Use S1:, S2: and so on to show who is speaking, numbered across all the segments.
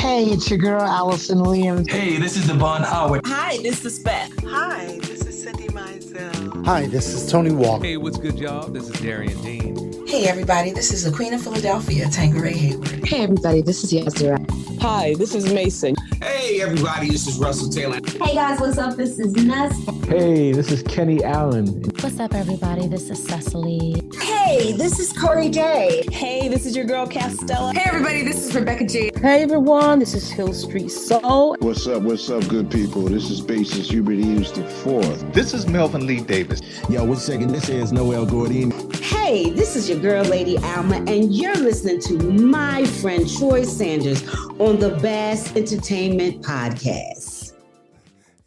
S1: Hey, it's your girl, Allison Williams.
S2: Hey, this is Devon Howard.
S3: Hi, this is Beth.
S4: Hi, this is Cindy Mizell.
S5: Hi, this is Tony Walker.
S6: Hey, what's good, y'all? This is Darian Dean.
S7: Hey, everybody, this is the Queen of Philadelphia, Tangeray Hayward.
S8: Hey, everybody, this is Yasira.
S3: Hi, this is Mason.
S9: Hey, everybody, this is Russell Taylor.
S10: Hey, guys, what's up? This is Ness.
S11: Hey, this is Kenny Allen.
S12: What's up, everybody? This is Cecily.
S13: Hey, this is Corey J.
S3: Hey, this is your girl, Castella.
S14: Hey, everybody, this is Rebecca J.
S15: Hey, everyone, this is Hill Street Soul.
S16: What's up, good people? This is bassist Hubert Eames the Fourth.
S17: This is Melvin Lee Davis.
S18: Yo, wait a second, this is Noel Gordon.
S19: Hey, this is your girl, Lady Alma, and you're listening to my friend Troy Saunders on the Bass Entertainment Podcast.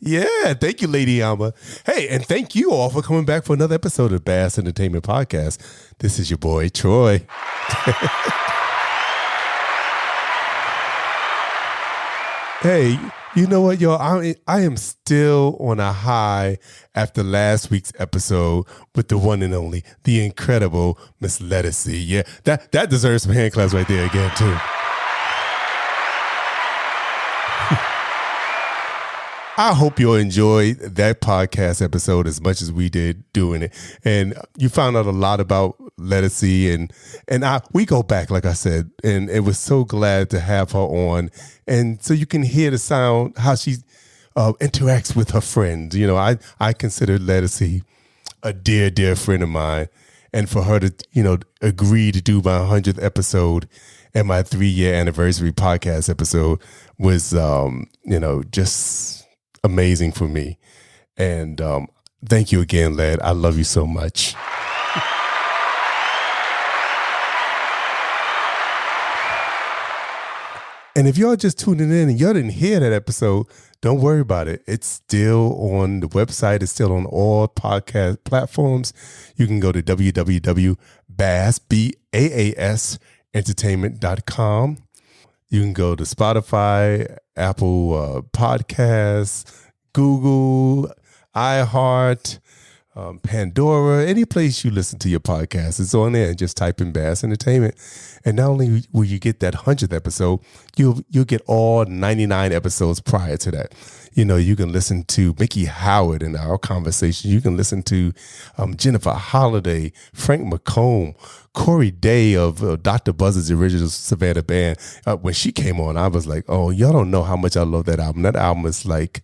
S20: Yeah, thank you, Lady Alma. Hey, and thank you all for coming back for another episode of Bass Entertainment Podcast. This is your boy, Troy. Hey, you know what, y'all? I am still on a high after last week's episode with the one and only, the incredible Miss Lettucey. Yeah, that deserves some hand claps right there again, too. I hope you'll enjoy that podcast episode as much as we did doing it. And you found out a lot about Lettucey and we go back, like I said, and it was so glad to have her on. And so you can hear the sound, how she interacts with her friends. You know, I consider Lettucey a dear, dear friend of mine. And for her to, agree to do my 100th episode and my 3-year anniversary podcast episode was, just amazing for me. And thank you again, lad. I love you so much. And if y'all just tuning in and y'all didn't hear that episode, don't worry about it. It's still on the website. It's still on all podcast platforms. You can go to www.bassentertainment.com. You can go to Spotify, Apple Podcasts, Google, iHeart, Pandora, any place you listen to your podcast. It's on there. Just type in Bass Entertainment. And not only will you get that 100th episode, you'll get all 99 episodes prior to that. You can listen to Mickey Howard in our conversation. You can listen to Jennifer Holliday, Frank McComb, Corey Day of Dr. Buzzard's original Savannah Band. When she came on, I was like, oh, y'all don't know how much I love that album. That album is like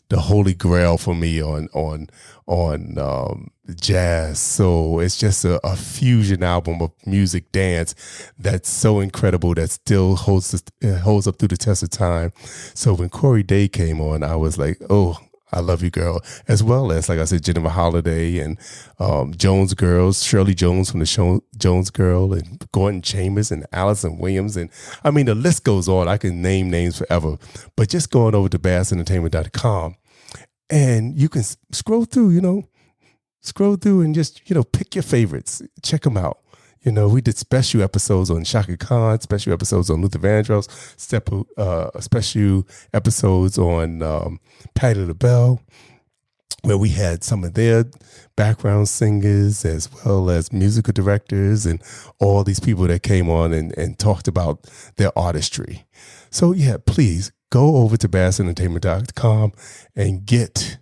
S20: the holy grail for me on jazz. So it's just a fusion album of music, dance that's so incredible that still holds up through the test of time. So when Corey Day came on, I was like, oh, I love you, girl. As well as, like I said, Jennifer Holliday and Jones Girls, Shirley Jones from the Jones Girl, and Gordon Chambers and Allison Williams. And I mean, the list goes on. I can name names forever. But just going over to bassentertainment.com and you can scroll through and just, pick your favorites. Check them out. We did special episodes on Shaka Khan, special episodes on Luther Vandross, special episodes on Patti LaBelle, where we had some of their background singers as well as musical directors and all these people that came on and talked about their artistry. So, yeah, please go over to bassentertainment.com and get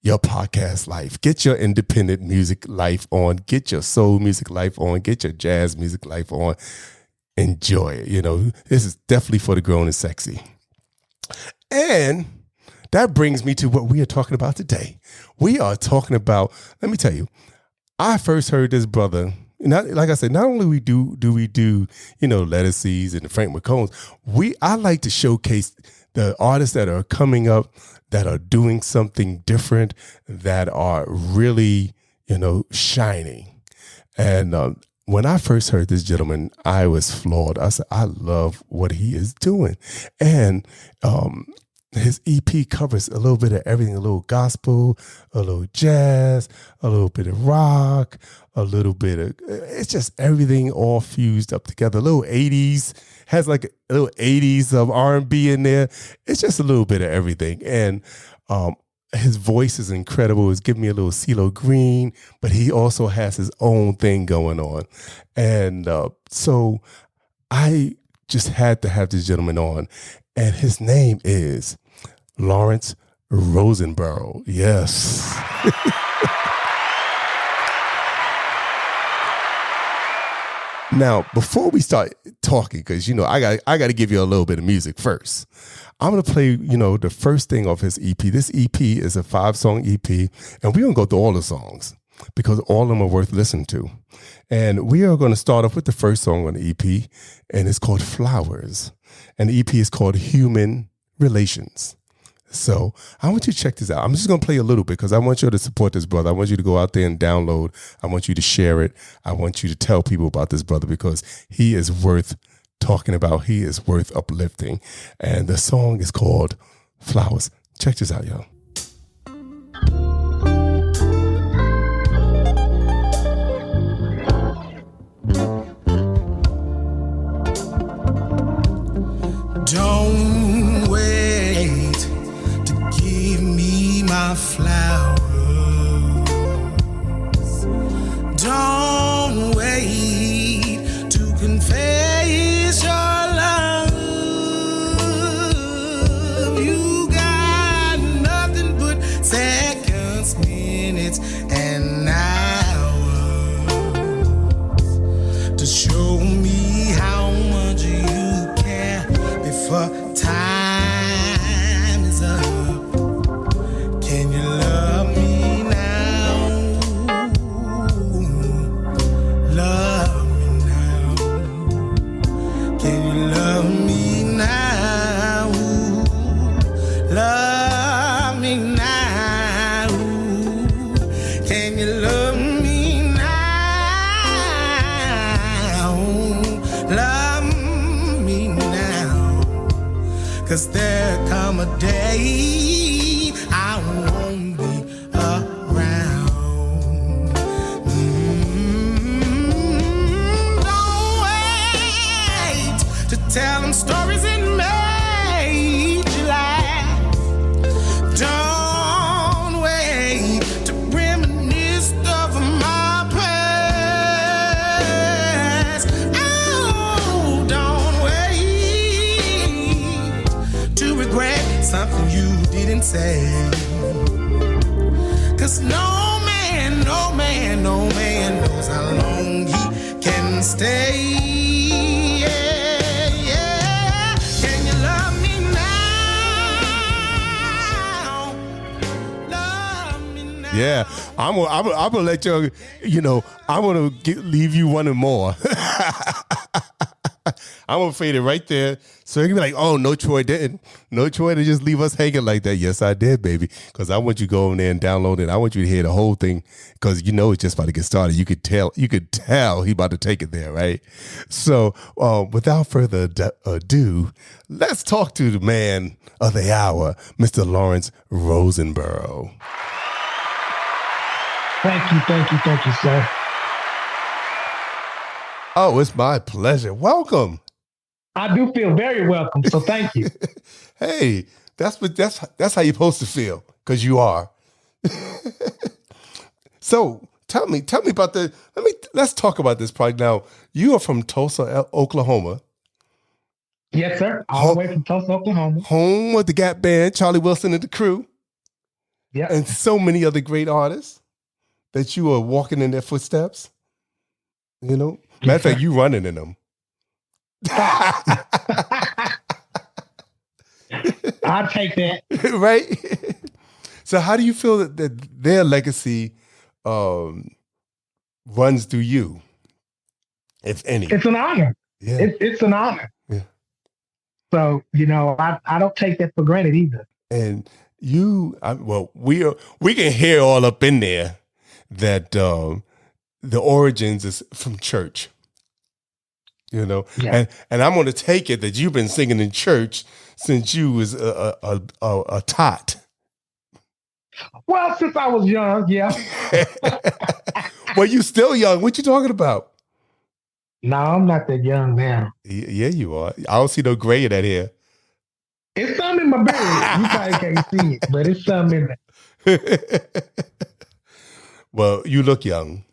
S20: your podcast life. Get your independent music life on. Get your soul music life on. Get your jazz music life on. Enjoy it. This is definitely for the grown and sexy. And that brings me to what we are talking about today. We are talking about, let me tell you, I first heard this brother, like I said, not only do we do Lettuceys and the Frank McCombs, I like to showcase the artists that are coming up, that are doing something different, that are really, shining. And when I first heard this gentleman, I was floored. I said, I love what he is doing. And his EP covers a little bit of everything, a little gospel, a little jazz, a little bit of rock, a little bit of, it's just everything all fused up together. A little 80s, has like a little 80s of R&B in there. It's just a little bit of everything. And his voice is incredible. It's giving me a little CeeLo Green, but he also has his own thing going on. And so I just had to have this gentleman on. And his name is Lawrence Rosenborough. Yes. Now, before we start talking, because, you know, I got to give you a little bit of music first. I'm going to play, you know, the first thing off his EP. This EP is a 5-song EP, and we're going to go through all the songs because all of them are worth listening to. And we are going to start off with the first song on the EP, and it's called Flowers. And the EP is called Human Relations. So I want you to check this out. I'm just going to play a little bit because I want you to support this brother. I want you to go out there and download. I want you to share it. I want you to tell people about this brother because he is worth talking about. He is worth uplifting. And the song is called Flowers. Check this out, y'all.
S2: Don't wait to give me my flowers. Don't wait to confess your love. You got nothing but seconds, minutes, and hours to show me how much you care before time is up. Can you love me now? Love me now. Can you love me now? Love me now. Can you love me now? Love me now. 'Cause there come a day I won't be around. Don't wait to tell them stories and make you laugh. Don't wait to reminisce of my past. Oh, don't wait to regret something you didn't say. 'Cause no man knows how long he can stay. Yeah, yeah. Can you love me now? Love me now.
S20: Yeah, I'm gonna let you, you know, I'm gonna leave you wanting more. I'm gonna fade it right there. So you can be like, oh, no, Troy didn't. No, Troy didn't just leave us hanging like that. Yes, I did, baby. Because I want you to go in there and download it. I want you to hear the whole thing because you know it's just about to get started. You could tell he about to take it there, right? So without further ado, let's talk to the man of the hour, Mr. Lawrence Rosenborough.
S1: Thank you, sir.
S20: Oh, it's my pleasure. Welcome.
S1: I do feel very welcome, so thank you.
S20: Hey, that's how you're supposed to feel, because you are. So tell me about let's talk about this project. Now, you are from Tulsa, Oklahoma.
S1: Yes, sir. All the way from Tulsa, Oklahoma.
S20: Home of the Gap Band, Charlie Wilson and the crew.
S1: Yeah.
S20: And so many other great artists that you are walking in their footsteps. You know? Matter of fact, you running in them.
S1: I'll take that.
S20: Right? So how do you feel that their legacy runs through you, if any?
S1: It's an honor.
S20: Yeah.
S1: It's an honor.
S20: Yeah.
S1: So, you know, I don't take that for granted either.
S20: And we can hear all up in there that the origins is from church. You know,
S1: yeah.
S20: and I'm going to take it that you've been singing in church since you was a tot.
S1: Well, since I was young, yeah.
S20: Well, you still young. What you talking about?
S1: No, I'm not that young now.
S20: Yeah, you are. I don't see no gray in that hair.
S1: It's some in my beard. You probably can't see it, but it's some in there.
S20: Well, you look young.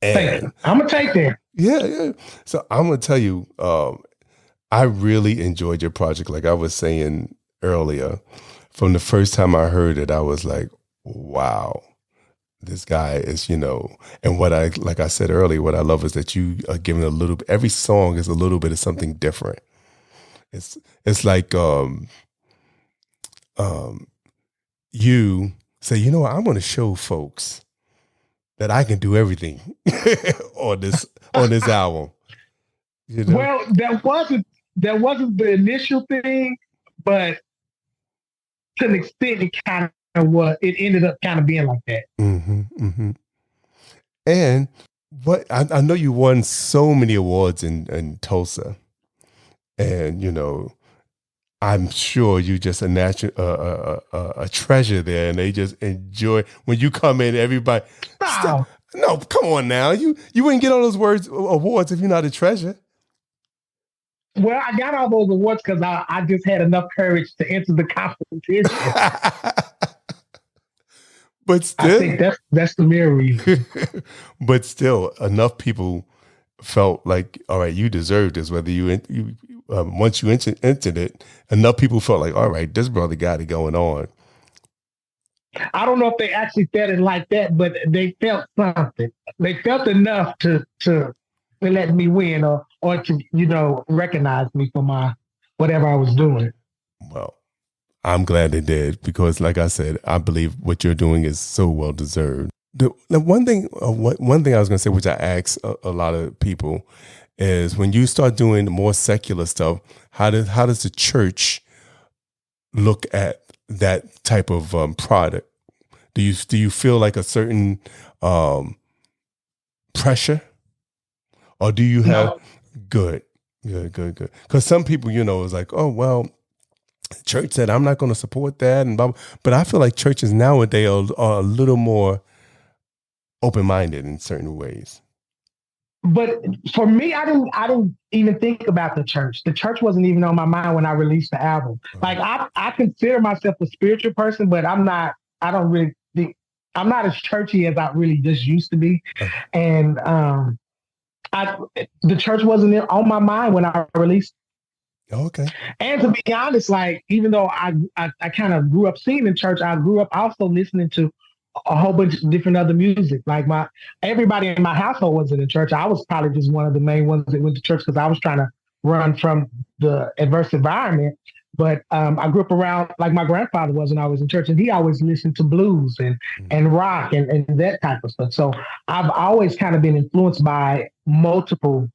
S1: Thank you. I'm going to take that.
S20: Yeah. So I'm going to tell you, I really enjoyed your project. Like I was saying earlier, from the first time I heard it, I was like, wow, this guy is, and like I said earlier, what I love is that you are giving every song is a little bit of something different. It's like, you say, I'm going to show folks that I can do everything on this album.
S1: Well, that wasn't the initial thing, but to an extent, it kind of was. It ended up kind of being like that.
S20: Mm-hmm, mm-hmm. And what I know you won so many awards in Tulsa, and I'm sure you just a treasure there, and they just enjoy when you come in. Everybody, no, come on now, you wouldn't get all those awards if you're not a treasure.
S1: Well, I got all those awards because I just had enough courage to enter the competition.
S20: But still,
S1: I think that's the mere reason.
S20: But still, enough people felt like, all right, you deserve this. Whether you once you entered it, enough people felt like, all right, this brother got it going on.
S1: I don't know if they actually felt it like that, but they felt something. They felt enough to let me win or to recognize me for my whatever I was doing.
S20: Well, I'm glad they did, because like I said, I believe what you're doing is so well deserved. The one thing I was going to say, which I ask a lot of people, is when you start doing more secular stuff, how does the church look at that type of product? Do you feel like a certain pressure, or do you have good? Because some people, is like, oh well, church said I'm not going to support that, and blah, blah. But I feel like churches nowadays are a little more open-minded in certain ways.
S1: But for me, I didn't even think about the church. The church wasn't even on my mind when I released the album. Like I consider myself a spiritual person, but I'm not. I don't really think I'm not as churchy as I really just used to be, and the church wasn't on my mind when I released.
S20: Okay.
S1: And to be honest, like even though I kind of grew up singing in church, I grew up also listening to a whole bunch of different other music. Like everybody in my household wasn't in church. I was probably just one of the main ones that went to church because I was trying to run from the adverse environment. But I grew up around, like my grandfather was when I was in church, and he always listened to blues and rock and that type of stuff. So I've always kind of been influenced by multiple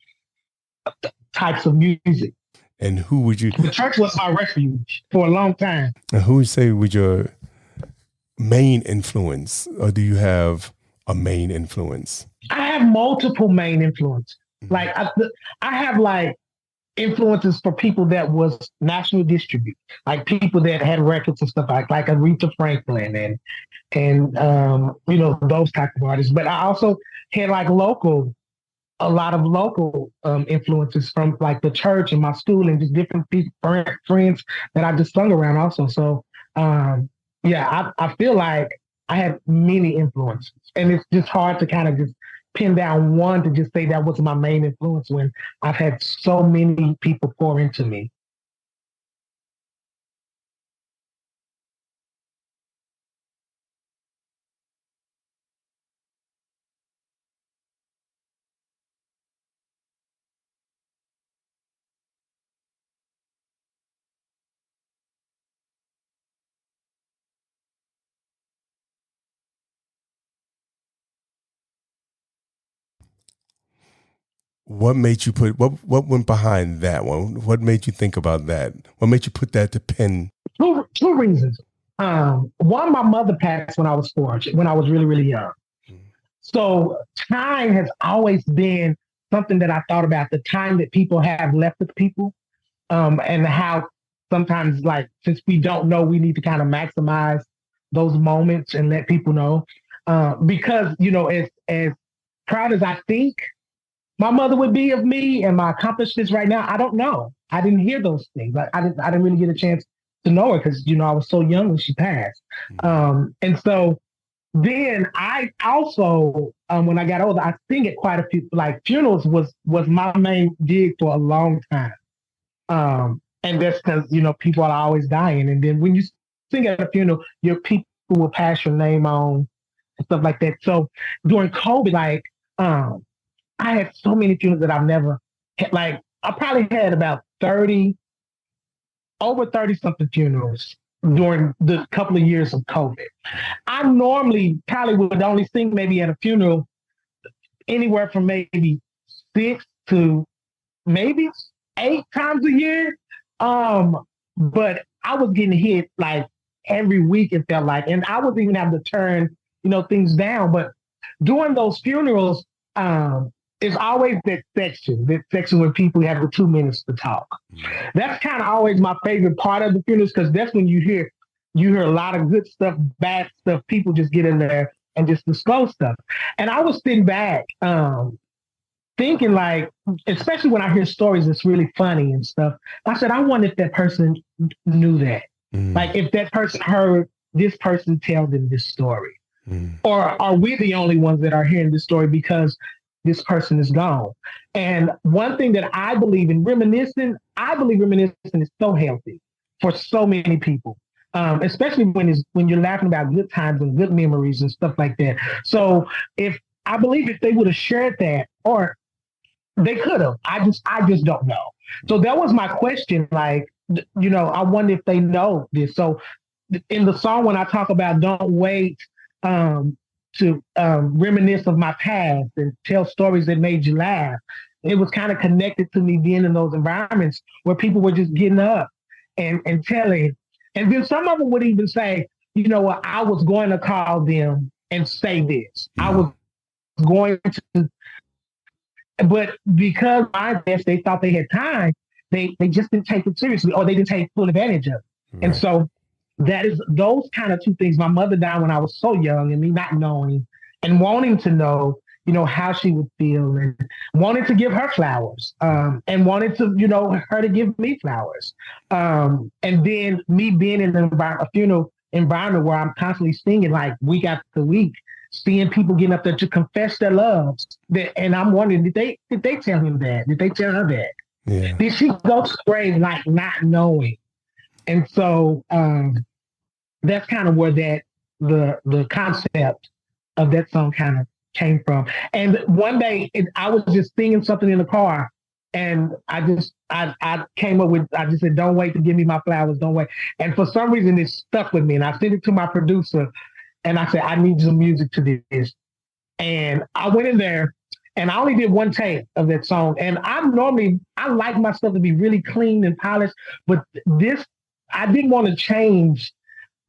S1: types of music.
S20: And who would you?
S1: The church was my refuge for a long time.
S20: And who would say was your main influence, or do you have a main influence?
S1: I have multiple main influences. Like I have like influences for people that was national distribute, like people that had records and stuff like Aretha Franklin and those type of artists. But I also had like a lot of local influences from like the church and my school and just different people, friends that I just sung around also. So I feel like I have many influences, and it's just hard to kind of just pin down one to just say that was my main influence when I've had so many people pour into me.
S20: What made you what went behind that one? What made you think about that? What made you put that to pen?
S1: Two reasons. One, my mother passed when I was 4, when I was really, really young. So time has always been something that I thought about, the time that people have left with people, and how sometimes, like, since we don't know, we need to kind of maximize those moments and let people know. Because, as proud as I think my mother would be of me and my accomplishments right now, I don't know. I didn't hear those things. I didn't really get a chance to know her because, I was so young when she passed. And so then I also, when I got older, I sing at quite a few, like funerals was my main gig for a long time. And that's because, people are always dying. And then when you sing at a funeral, your people will pass your name on and stuff like that. So during COVID, I had so many funerals that I've never had. Like, I probably had about over 30 something funerals during the couple of years of COVID. I normally probably would only sing maybe at a funeral anywhere from maybe 6 to maybe 8 times a year. But I was getting hit like every week, it felt like, and I was even having to turn, things down. But during those funerals, it's always that section where people have the 2 minutes to talk. That's kind of always my favorite part of the funerals, because that's when you hear a lot of good stuff, bad stuff. People just get in there and just disclose stuff. And I was sitting back, thinking, like, especially when I hear stories that's really funny and stuff, I said, I wonder if that person knew that. Like, if that person heard this person tell them this story. Or are we the only ones that are hearing this story because this person is gone? And one thing that I believe in, reminiscing is so healthy for so many people, especially when you're laughing about good times and good memories and stuff like that. So if they would have shared that, or they could have, I just don't know. So that was my question. Like, I wonder if they know this. So in the song, when I talk about don't wait to reminisce of my past and tell stories that made you laugh, it was kind of connected to me being in those environments where people were just getting up and telling. And then some of them would even say, I was going to call them and say this. I was going to, but because I guess they thought they had time, they just didn't take it seriously, or they didn't take full advantage of it. Right. And so that is those kind of two things. My mother died when I was so young, and me not knowing and wanting to know, how she would feel, and wanted to give her flowers, and wanted to, her to give me flowers. And then me being in a funeral environment where I'm constantly singing, like, week after week, seeing people getting up there to confess their loves. And I'm wondering, did they tell him that? Did they tell her that? Yeah. Did she go to the grave like not knowing? And so that's kind of where the concept of that song kind of came from. And one day I was just singing something in the car, and I came up with, I just said, don't wait to give me my flowers, don't wait. And for some reason it stuck with me, and I sent it to my producer, and I said, I need some music to this. And I went in there, and I only did one take of that song. And I like my stuff to be really clean and polished, but this, I didn't want to change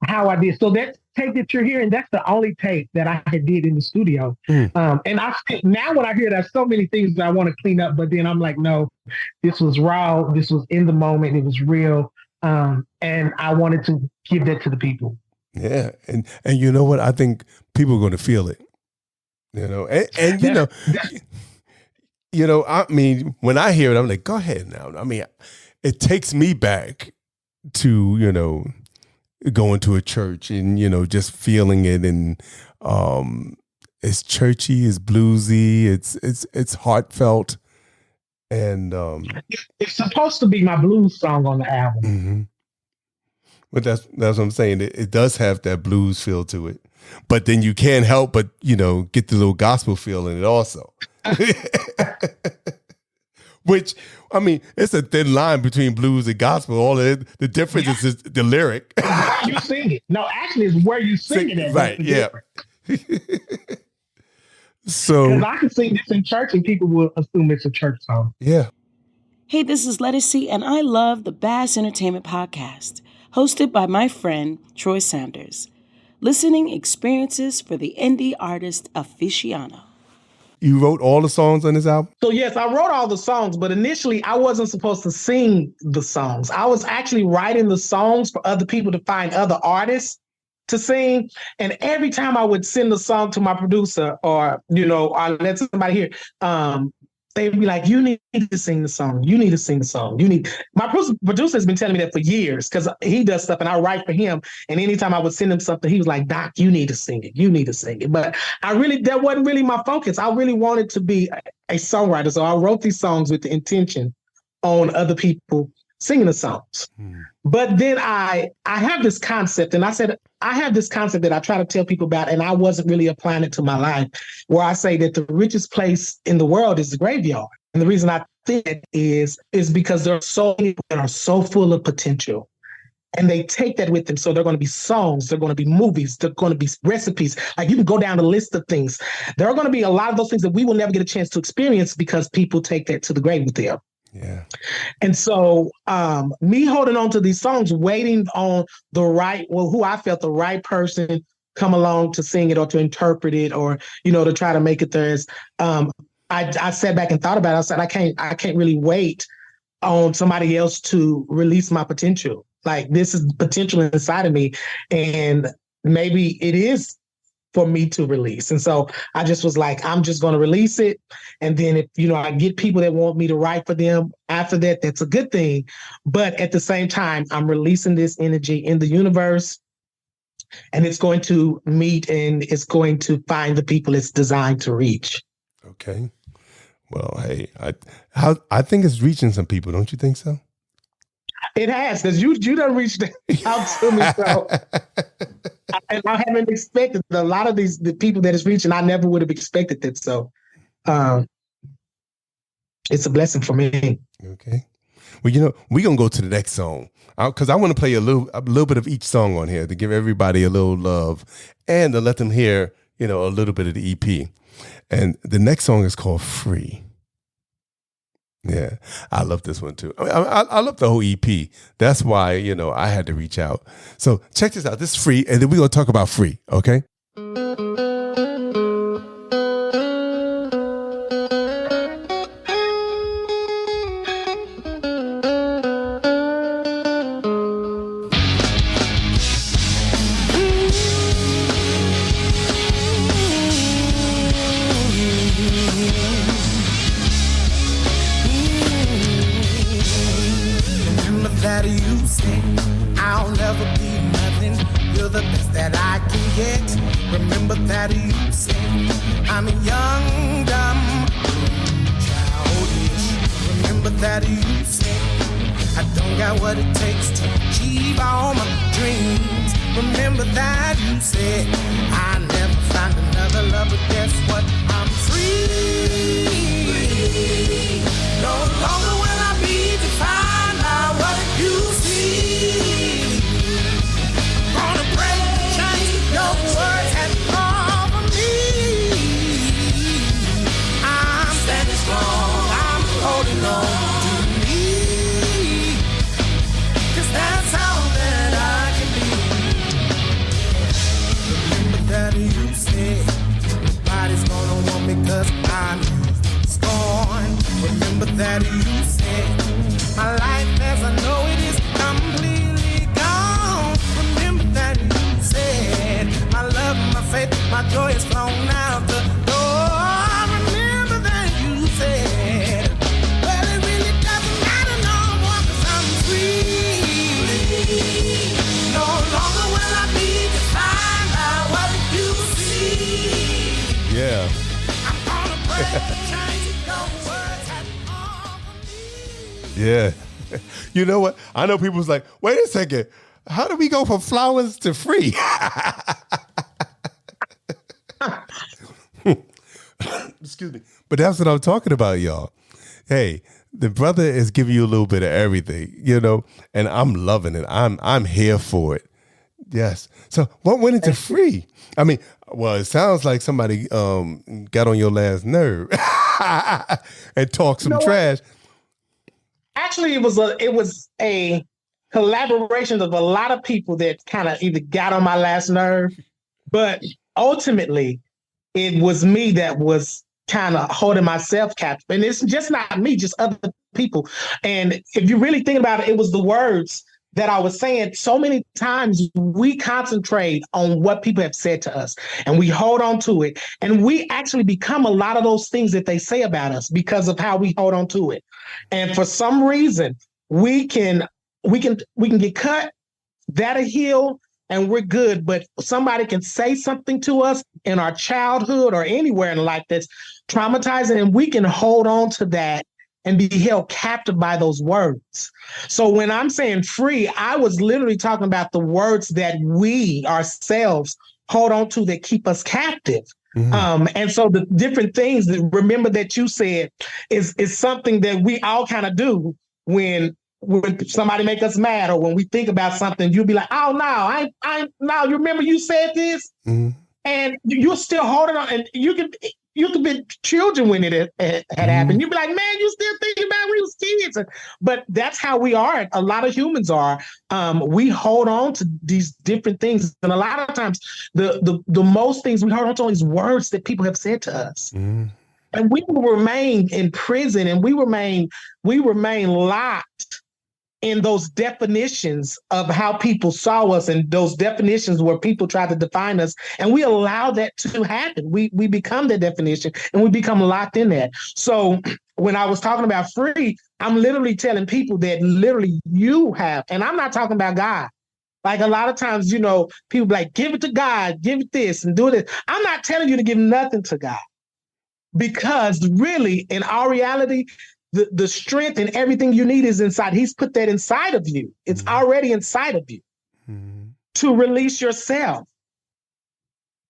S1: how I did. So that take that you're hearing, that's the only take that I did in the studio. And now when I hear that, so many things that I want to clean up, but then I'm like, no, this was raw. This was in the moment. It was real. And I wanted to give that to the people.
S20: Yeah. And you know what? I think people are going to feel it, I mean, when I hear it, I'm like, go ahead now. I mean, it takes me back to, going to a church and, just feeling it. And it's churchy, it's bluesy, it's heartfelt. And
S1: it's supposed to be my blues song on the album.
S20: Mm-hmm. But that's what I'm saying. It does have that blues feel to it. But then you can't help but, get the little gospel feel in it also. Which, I mean, it's a thin line between blues and gospel. All the difference is just the lyric.
S1: You sing it. No, actually, it's where you sing it at.
S20: Right, yeah. So,
S1: because I can sing this in church and people will assume it's a church song.
S20: Yeah.
S15: Hey, this is Lettucey, and I love the Bass Entertainment Podcast, hosted by my friend Troy Saunders. Listening experiences for the indie artist aficionado.
S20: You wrote all the songs on this album?
S1: So yes, I wrote all the songs, but initially I wasn't supposed to sing the songs. I was actually writing the songs for other people to find other artists to sing. And every time I would send the song to my producer or let somebody hear, they'd be like, you need to sing the song. You need to sing the song. My producer has been telling me that for years, because he does stuff and I write for him. And anytime I would send him something, he was like, Doc, you need to sing it. You need to sing it. But that wasn't really my focus. I really wanted to be a songwriter. So I wrote these songs with the intention on other people singing the songs. But then I have this concept, and I said, I have this concept that I try to tell people about, and I wasn't really applying it to my life, where I say that the richest place in the world is the graveyard. And the reason I think it is because there are so many people that are so full of potential. And they take that with them. So they're going to be songs, they're going to be movies, they're going to be recipes. Like you can go down the list of things. There are going to be a lot of those things that we will never get a chance to experience because people take that to the grave with them.
S20: Yeah.
S1: And so me holding on to these songs, waiting on who I felt the right person come along to sing it or to interpret it or, to try to make it theirs. I sat back and thought about it. I said, I can't really wait on somebody else to release my potential. Like this is potential inside of me, and maybe it is for me to release. And so I just was like, I'm just going to release it. And then if, I get people that want me to write for them after that, that's a good thing. But at the same time, I'm releasing this energy in the universe, and it's going to meet and it's going to find the people it's designed to reach.
S20: Okay. Well, hey, I think it's reaching some people. Don't you think so?
S1: It has, because you done reached out to me. So and I haven't expected a lot of the people that it's reaching. I never would have expected that. So it's a blessing for me.
S20: Okay. Well, we're going to go to the next song because I want to play a little bit of each song on here to give everybody a little love and to let them hear, a little bit of the EP. And the next song is called Free. Yeah, I love this one too. I love the whole EP. That's why, I had to reach out. So check this out. This is Free, and then we're going to talk about Free, okay?
S2: That you say I'll never be nothing. You're the best that I can get. Remember that you say I'm young, dumb, childish. Remember that you say I don't got what it takes to achieve all my dreams. Remember that you said I never find another love, but guess what? I'm free. No longer will I be defined. What you see, gonna break the chains, no words have over me. I'm standing strong, I'm holding on to me, 'cause that's all that I can be. Remember that you said nobody's gonna want me 'cause I'm scorned. Remember that you said my life as I know it is completely gone. Remember that you said my love, my faith, my joy is thrown out the door. Remember that you said, well, it really doesn't matter no more 'cause I'm free. No longer will I be defined by what you see.
S20: Yeah.
S2: I'm gonna break the chains, no words have
S20: Yeah. You know what? I know people's like, wait a second. How do we go from flowers to free? Excuse me. But that's what I'm talking about, y'all. Hey, the brother is giving you a little bit of everything, and I'm loving it. I'm here for it. Yes. So what went into free? I mean, well, it sounds like somebody got on your last nerve and talked some trash.
S1: Actually, it was a collaboration of a lot of people that kind of either got on my last nerve, but ultimately it was me that was kind of holding myself captive. And it's just not me, just other people. And if you really think about it, it was the words that I was saying. So many times we concentrate on what people have said to us and we hold on to it. And we actually become a lot of those things that they say about us because of how we hold on to it. And for some reason, we can get cut, that'll heal, and we're good. But somebody can say something to us in our childhood or anywhere in life that's traumatizing, and we can hold on to that and be held captive by those words. So when I'm saying free, I was literally talking about the words that we ourselves hold on to that keep us captive. And so the different things that remember that you said is something that we all kind of do when somebody make us mad, or when we think about something, you'll be like, oh no, no, you remember you said this? And you're still holding on, and you could be children when it had happened. You'd be like, man, you still thinking about when we was kids. But that's how we are. A lot of humans are. We hold on to these different things. And a lot of times the most things we hold on to is words that people have said to us. And we will remain in prison, and we remain locked in those definitions of how people saw us, and those definitions where people try to define us, and we allow that to happen. We become the definition, and we become locked in that. So when I was talking about free, I'm literally telling people that literally you have, and I'm not talking about God. Like a lot of times, people be like, give it to God, give it this and do this. I'm not telling you to give nothing to God, because really in our reality, the strength and everything you need is inside. He's put that inside of you. It's already inside of you to release yourself.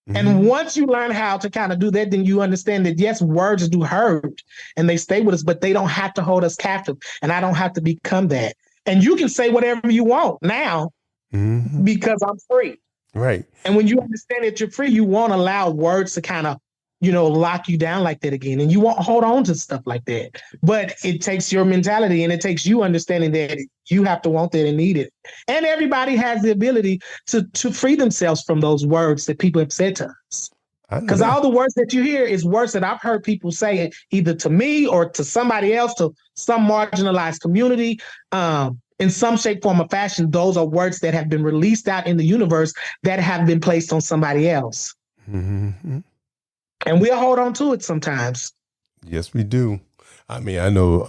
S1: And once you learn how to kind of do that, then you understand that, yes, words do hurt and they stay with us, but they don't have to hold us captive. And I don't have to become that. And you can say whatever you want now because I'm free.
S20: Right.
S1: And when you understand that you're free, you won't allow words to kind of lock you down like that again. And you won't hold on to stuff like that. But it takes your mentality, and it takes you understanding that you have to want that and need it. And everybody has the ability to free themselves from those words that people have said to us. Because all the words that you hear is words that I've heard people say either to me or to somebody else, to some marginalized community. In some shape, form, or fashion, those are words that have been released out in the universe that have been placed on somebody else. And we'll hold on to it sometimes.
S20: Yes, we do. I mean, I know,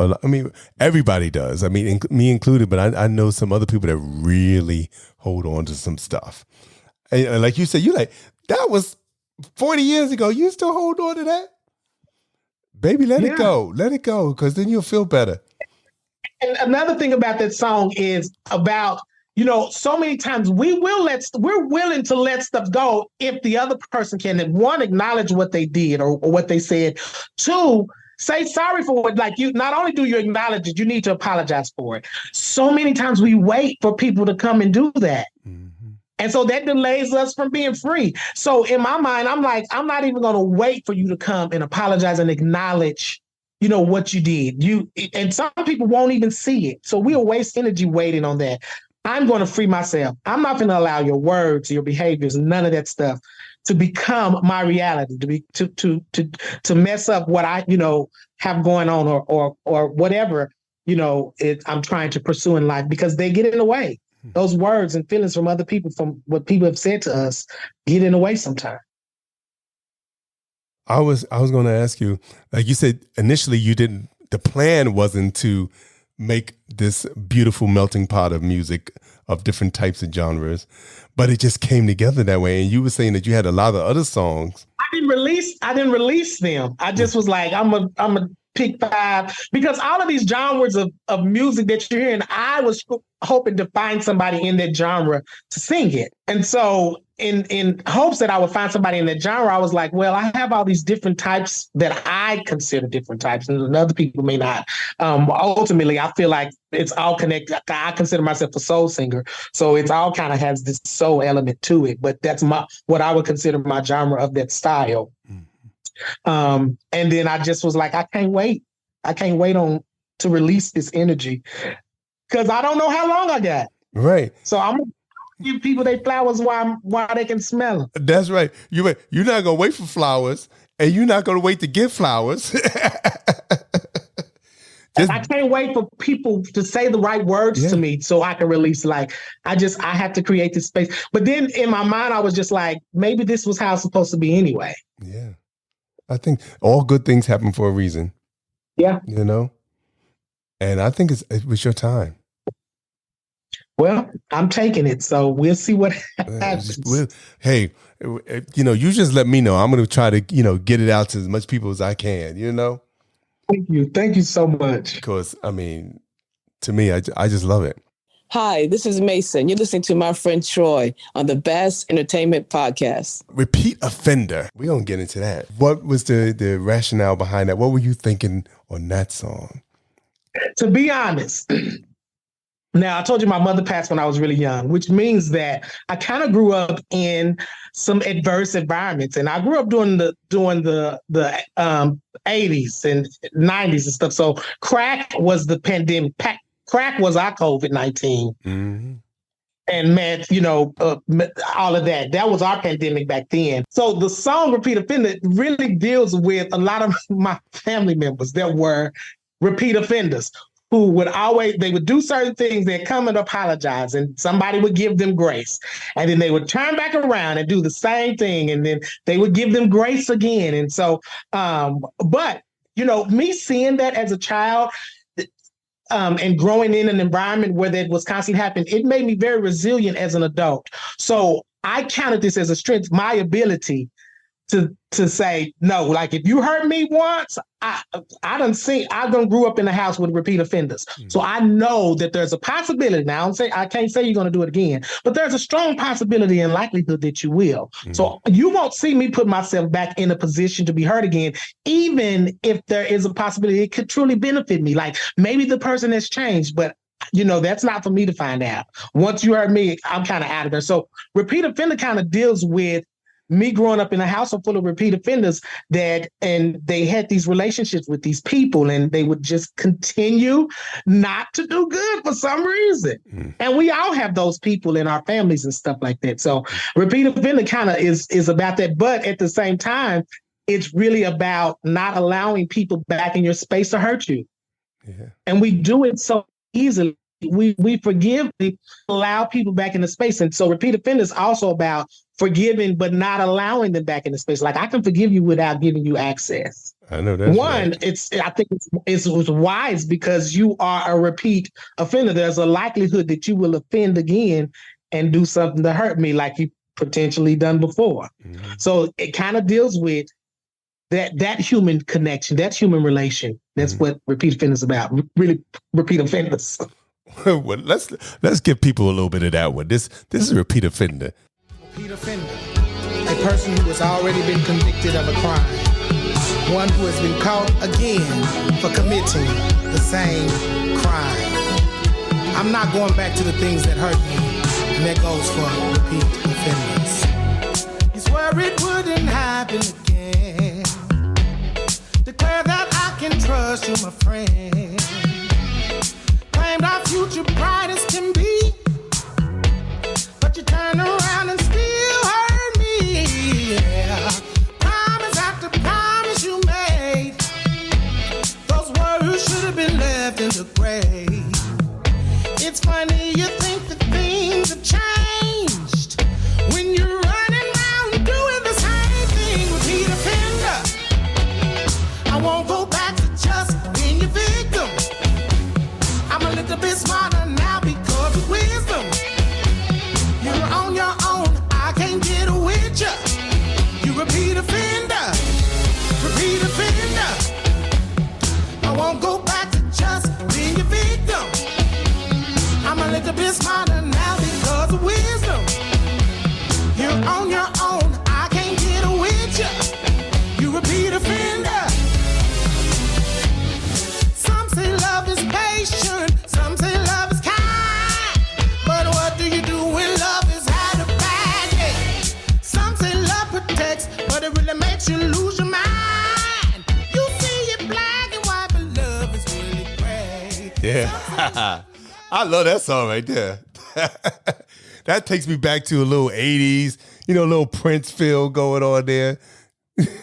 S20: everybody does. I mean, me included, but I know some other people that really hold on to some stuff. And like you said, that was 40 years ago. You still hold on to that? Baby, let it go. Let it go, because then you'll feel better.
S1: And another thing about that song is about, so many times we're willing to let stuff go if the other person can, one, acknowledge what they did or what they said. Two, say sorry for it. Like, you not only do you acknowledge it, you need to apologize for it. So many times we wait for people to come and do that. And so that delays us from being free. So in my mind, I'm like, I'm not even going to wait for you to come and apologize and acknowledge what you did. And some people won't even see it. So we'll waste energy waiting on that. I'm going to free myself. I'm not going to allow your words, your behaviors, none of that stuff to become my reality, to mess up what I, have going on or whatever, I'm trying to pursue in life, because they get in the way. Those words and feelings from other people, from what people have said to us, get in the way sometimes.
S20: I was going to ask you, like you said, initially the plan wasn't to make this beautiful melting pot of music of different types of genres, but it just came together that way. And you were saying that you had a lot of other songs.
S1: I didn't release them. I just was like, I'm a pick 5, because all of these genres of music that you're hearing, I was hoping to find somebody in that genre to sing it. And so in hopes that I would find somebody in that genre, I was like, well, I have all these different types that I consider different types, and other people may not. Ultimately, I feel like it's all connected. I consider myself a soul singer, so it's all kind of has this soul element to it. But that's what I would consider my genre of that style. And then I just was like, I can't wait to release this energy, because I don't know how long I got.
S20: Right.
S1: So I'm gonna give people their flowers while they can smell them.
S20: That's right. You're not gonna wait for flowers, and you're not gonna wait to get flowers.
S1: I can't wait for people to say the right words to me so I can release. Like, I have to create this space. But then in my mind, I was just like, maybe this was how it's supposed to be anyway.
S20: Yeah. I think all good things happen for a reason.
S1: Yeah.
S20: And I think it was your time.
S1: Well, I'm taking it. So we'll see what happens.
S20: Hey, you just let me know. I'm going to try to, get it out to as much people as I can,
S1: Thank you so much.
S20: Because, I mean, to me, I just love it.
S3: Hi, this is Mason. You're listening to my friend Troy on the Bass Entertainment Podcast.
S20: Repeat offender. We're going to get into that. What was the rationale behind that? What were you thinking on that song?
S1: To be honest, now I told you my mother passed when I was really young, which means that I kind of grew up in some adverse environments, and I grew up during the 80s and 90s and stuff. So crack was the pandemic. Crack was our COVID-19.
S20: Mm-hmm.
S1: And meth, all of that. That was our pandemic back then. So the song Repeat Offender really deals with a lot of my family members that were repeat offenders who they would do certain things, they'd come and apologize, and somebody would give them grace. And then they would turn back around and do the same thing, and then they would give them grace again. And so, but, me seeing that as a child, and growing in an environment where that was constantly happening, it made me very resilient as an adult. So I counted this as a strength, my ability to say, no, like if you hurt me once, I done grew up in a house with repeat offenders. Mm-hmm. So I know that there's a possibility. Now I can't say you're going to do it again, but there's a strong possibility and likelihood that you will. Mm-hmm. So you won't see me put myself back in a position to be hurt again, even if there is a possibility it could truly benefit me. Like maybe the person has changed, but that's not for me to find out. Once you hurt me, I'm kind of out of there. So repeat offender kind of deals with me growing up in a household full of repeat offenders and they had these relationships with these people and they would just continue not to do good for some reason. Mm. And we all have those people in our families and stuff like that. So repeat offender kind of is about that. But at the same time, it's really about not allowing people back in your space to hurt you. Yeah. And we do it so easily. We forgive, we allow people back in the space. And so repeat offender is also about forgiving, but not allowing them back in the space. Like I can forgive you without giving you access.
S20: I know that's
S1: right. I think it's wise because you are a repeat offender. There's a likelihood that you will offend again and do something to hurt me like you potentially done before. Mm-hmm. So it kind of deals with that human connection, that human relation. That's what repeat offenders is about. Really repeat offenders.
S20: Well, let's give people a little bit of that one. This is a repeat offender.
S2: Repeat offender, a person who has already been convicted of a crime, one who has been caught again for committing the same crime. I'm not going back to the things that hurt me, and that goes for repeat offenders. You swear it wouldn't happen again. Declare that I can trust you, my friend. Claimed our future bright as can be, but you turn around and still hurt me. Yeah. Promise after promise you made, those words should have been left in the grave. It's funny you think that things have changed when you're running around doing the same thing. Repeat offender, I won't go back to just being your victim. I'm a little bit smarter now because of wisdom. You're on your own, I can't get with ya. You repeat offender, repeat offender. I won't go back to just being your victim. I'm a little bit smarter now because of wisdom. You're on your own, I can't get with ya. You repeat offender. Some say love is patient, some say love is kind. But what do you do when love has had a bad day? Some say love protects, but it really makes you lose your mind. You see it black and white, but love is really gray.
S20: Yeah. I love that song right there. That takes me back to a little 80s, a little Prince feel going on there.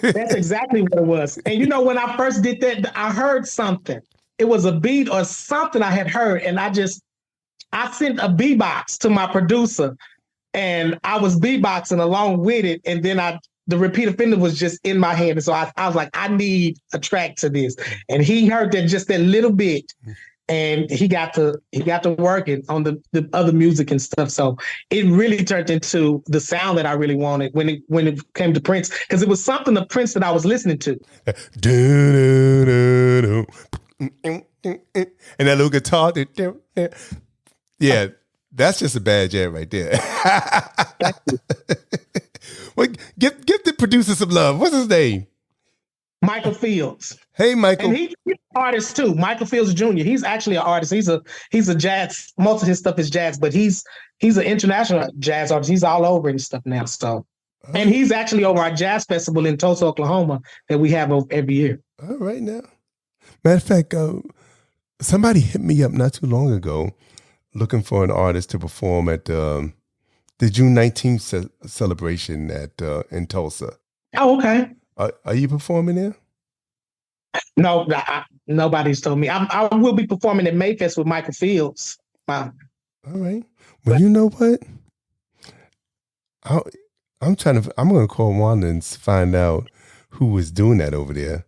S1: That's exactly what it was. And when I first did that, I heard something. It was a beat or something I had heard. And I sent a beatbox to my producer and I was beatboxing along with it. And then the repeat offender was just in my head. And so I was like, I need a track to this. And he heard that just that little bit. and he got to working on the other music and stuff. So it really turned into the sound that I really wanted when it came to Prince, because it was something of Prince that I was listening to.
S20: And that little guitar. Yeah, that's just a bad jam right there. Well, give the producer some love. What's his name?
S1: Michael Fields.
S20: Hey, Michael.
S1: And he's an artist too. Michael Fields Jr. He's actually an artist. He's a jazz. Most of his stuff is jazz, but he's an international jazz artist. He's all over and stuff now. So, and he's actually over our jazz festival in Tulsa, Oklahoma, that we have every year.
S20: All right now. Matter of fact, somebody hit me up not too long ago looking for an artist to perform at the June 19th celebration in Tulsa.
S1: Oh, okay.
S20: Are you performing there?
S1: No, nobody's told me. I will be performing at Mayfest with Michael Fields.
S20: All right. Well, you know what? I'm going to call Wanda and find out who was doing that over there,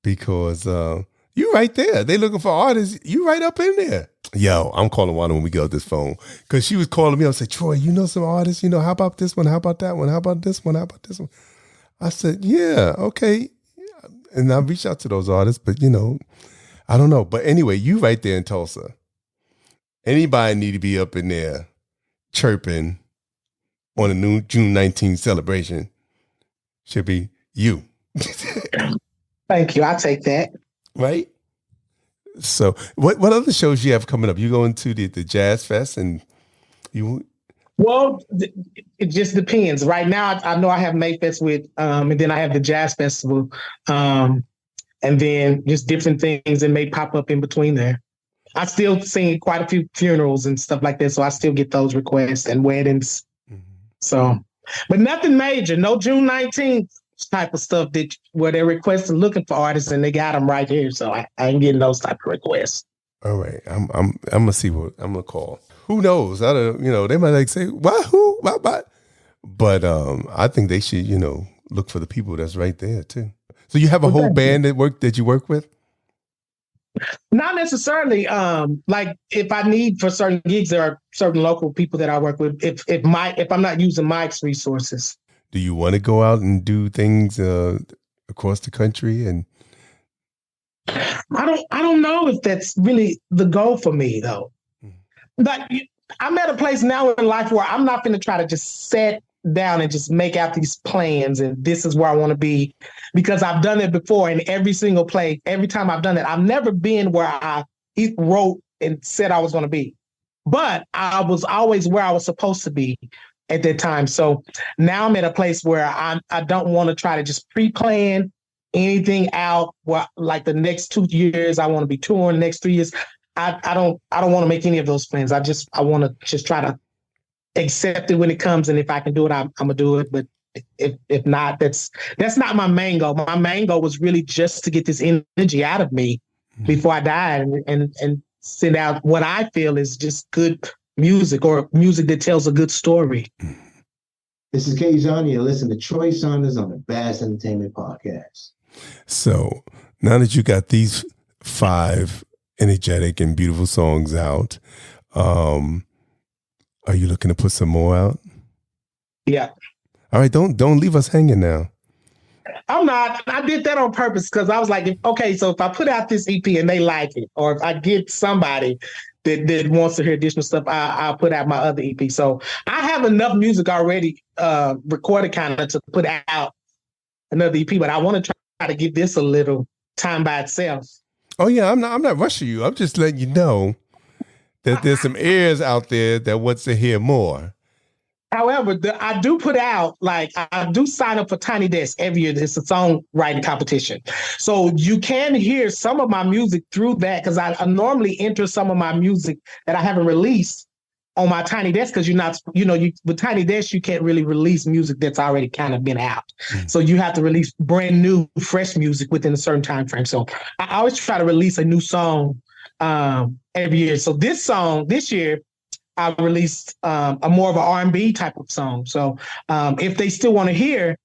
S20: because you right there. They looking for artists. You right up in there. Yo, I'm calling Wanda when we get off this phone, because she was calling me. I said, Troy, you know some artists? How about this one? How about that one? How about this one? How about this one? I said, yeah, okay. And I reached out to those artists, but I don't know. But anyway, you right there in Tulsa. Anybody need to be up in there chirping on a new June 19th celebration should be you.
S1: Thank you. I'll take that.
S20: Right? So what other shows you have coming up? You going to the Jazz Fest and you...
S1: Well, it just depends. Right now, I know I have Mayfest with, and then I have the Jazz Festival, and then just different things that may pop up in between there. I still sing quite a few funerals and stuff like that, so I still get those requests and weddings. Mm-hmm. So, but nothing major. No June 19th type of stuff where they're requesting, looking for artists, and they got them right here. So I ain't getting those type of requests.
S20: All right, I'm gonna see what I'm gonna call. Who knows? I don't. They might say, "What? Who? What?" But I think they should, look for the people that's right there too. So you have a whole band that you work with?
S1: Not necessarily. Like if I need for certain gigs, there are certain local people that I work with. If I'm not using Mike's resources.
S20: Do you want to go out and do things across the country? And
S1: I don't know if that's really the goal for me though. But I'm at a place now in life where I'm not going to try to just sit down and just make out these plans and this is where I want to be, because I've done it before. And every single play, every time I've done it, I've never been where I wrote and said I was going to be. But I was always where I was supposed to be at that time. So now I'm at a place where I don't want to try to just pre-plan anything out. Well, like the next 2 years, I want to be touring. The next 3 years. I don't want to make any of those plans. I want to just try to accept it when it comes, and if I can do it, I'm gonna do it. But if not, that's not my main goal. My main goal was really just to get this energy out of me before I die, and send out what I feel is just good music, or music that tells a good story.
S18: This is K-John. You're listening to Troy Saunders on the Bass Entertainment Podcast.
S20: So now that you got these 5 energetic and beautiful songs out, are you looking to put some more out?
S1: Yeah.
S20: All right, don't leave us hanging now.
S1: I'm not. I did that on purpose, because I was like, okay, so if I put out this EP and they like it, or if I get somebody that wants to hear additional stuff, I'll put out my other EP. So I have enough music already recorded kind of to put out another EP, but I want to try to give this a little time by itself.
S20: Oh yeah, I'm not rushing you. I'm just letting you know that there's some ears out there that wants to hear more.
S1: However, I do put out, like, I do sign up for Tiny Desk every year. It's a songwriting competition. So you can hear some of my music through that, because I normally enter some of my music that I haven't released on my Tiny Desk, because with Tiny Desk, you can't really release music that's already kind of been out. So you have to release brand new, fresh music within a certain time frame. So I always try to release a new song every year. So this year, I released a more of an R&B type of song. So if they still want to hear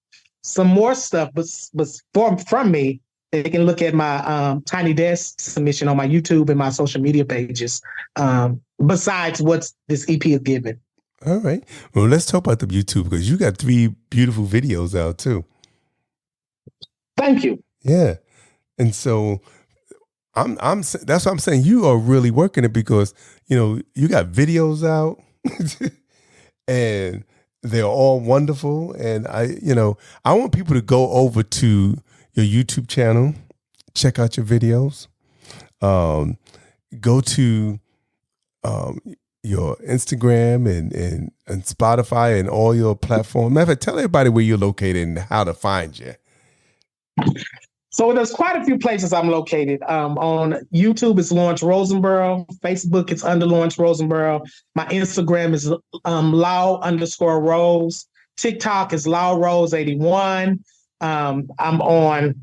S1: some more stuff, but from me, They can look at my Tiny Desk submission on my YouTube and my social media pages, besides what this EP is giving.
S20: All right. Well, let's talk about the YouTube, because you got 3 beautiful videos out too.
S1: Thank you.
S20: Yeah. And so that's what I'm saying. You are really working it, because, you got videos out and they're all wonderful. And I want people to go over to your YouTube channel, check out your videos, go to your Instagram and Spotify and all your platforms. Matter of fact, tell everybody where you're located and how to find you.
S1: So there's quite a few places I'm located. On YouTube, it's Lawrence Rosenborough. Facebook, it's under Lawrence Rosenborough. My Instagram is Law_Rose. TikTok is LawRose81. I'm on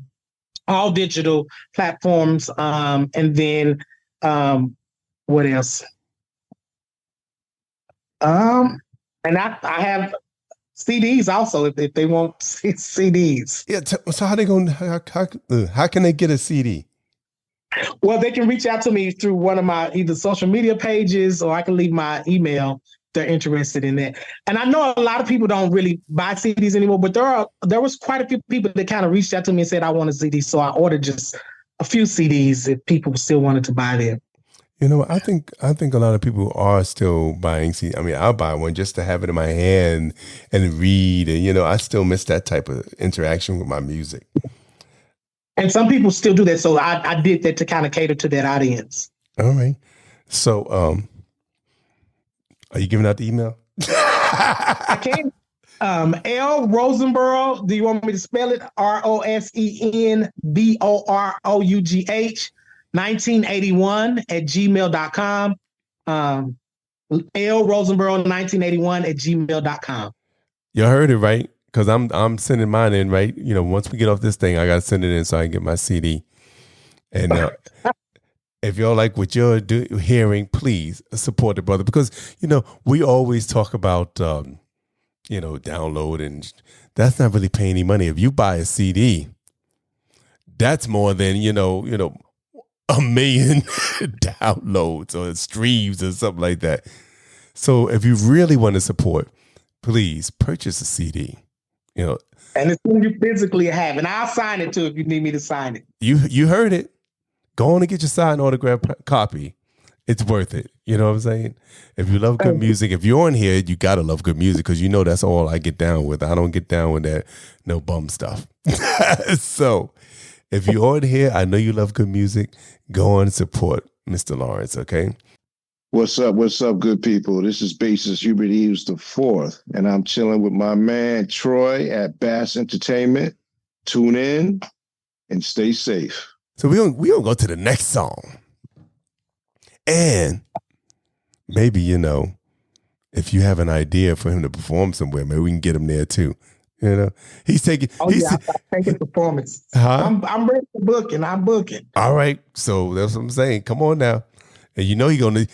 S1: all digital platforms. And then what else? And I have CDs also if they want CDs.
S20: Yeah. So how they going? How can they get a CD?
S1: Well, they can reach out to me through one of my either social media pages, or I can leave my email. They're interested in that. And I know a lot of people don't really buy CDs anymore, but there was quite a few people that kind of reached out to me and said, I want a CD. So I ordered just a few CDs if people still wanted to buy them.
S20: I think a lot of people are still buying CDs. I mean, I'll buy one just to have it in my hand and read. And, I still miss that type of interaction with my music.
S1: And some people still do that. So I did that to kind of cater to that audience.
S20: All right. So, are you giving out the email?
S1: I can. L Rosenborough. Do you want me to spell it? ROSENBOROUGH 1981 @gmail.com. L Rosenborough 1981 @gmail.com.
S20: You heard it right, because I'm sending mine in, right? Once we get off this thing, I got to send it in so I can get my CD. And if y'all like what you're hearing, please support the brother, because we always talk about download, and that's not really paying any money. If you buy a CD, that's more than a million downloads or streams or something like that. So if you really want to support, please purchase a CD.
S1: And it's when you physically have, and I'll sign it too if you need me to sign it.
S20: You heard it. Go on and get your signed autograph copy. It's worth it. You know what I'm saying? If you love good music, if you're on here, you gotta love good music, because that's all I get down with. I don't get down with that no bum stuff. So if you're on here, I know you love good music. Go on and support Mr. Lawrence, okay?
S16: What's up, good people? This is Bassist Hubert Eves IV, and I'm chilling with my man Troy at Bass Entertainment. Tune in and stay safe.
S20: So we gonna go to the next song. And maybe, if you have an idea for him to perform somewhere, maybe we can get him there too. He's taking.
S1: I'm taking performance.
S20: Huh?
S1: I'm ready for booking. I'm booking.
S20: All right, so that's what I'm saying. Come on now, and he gonna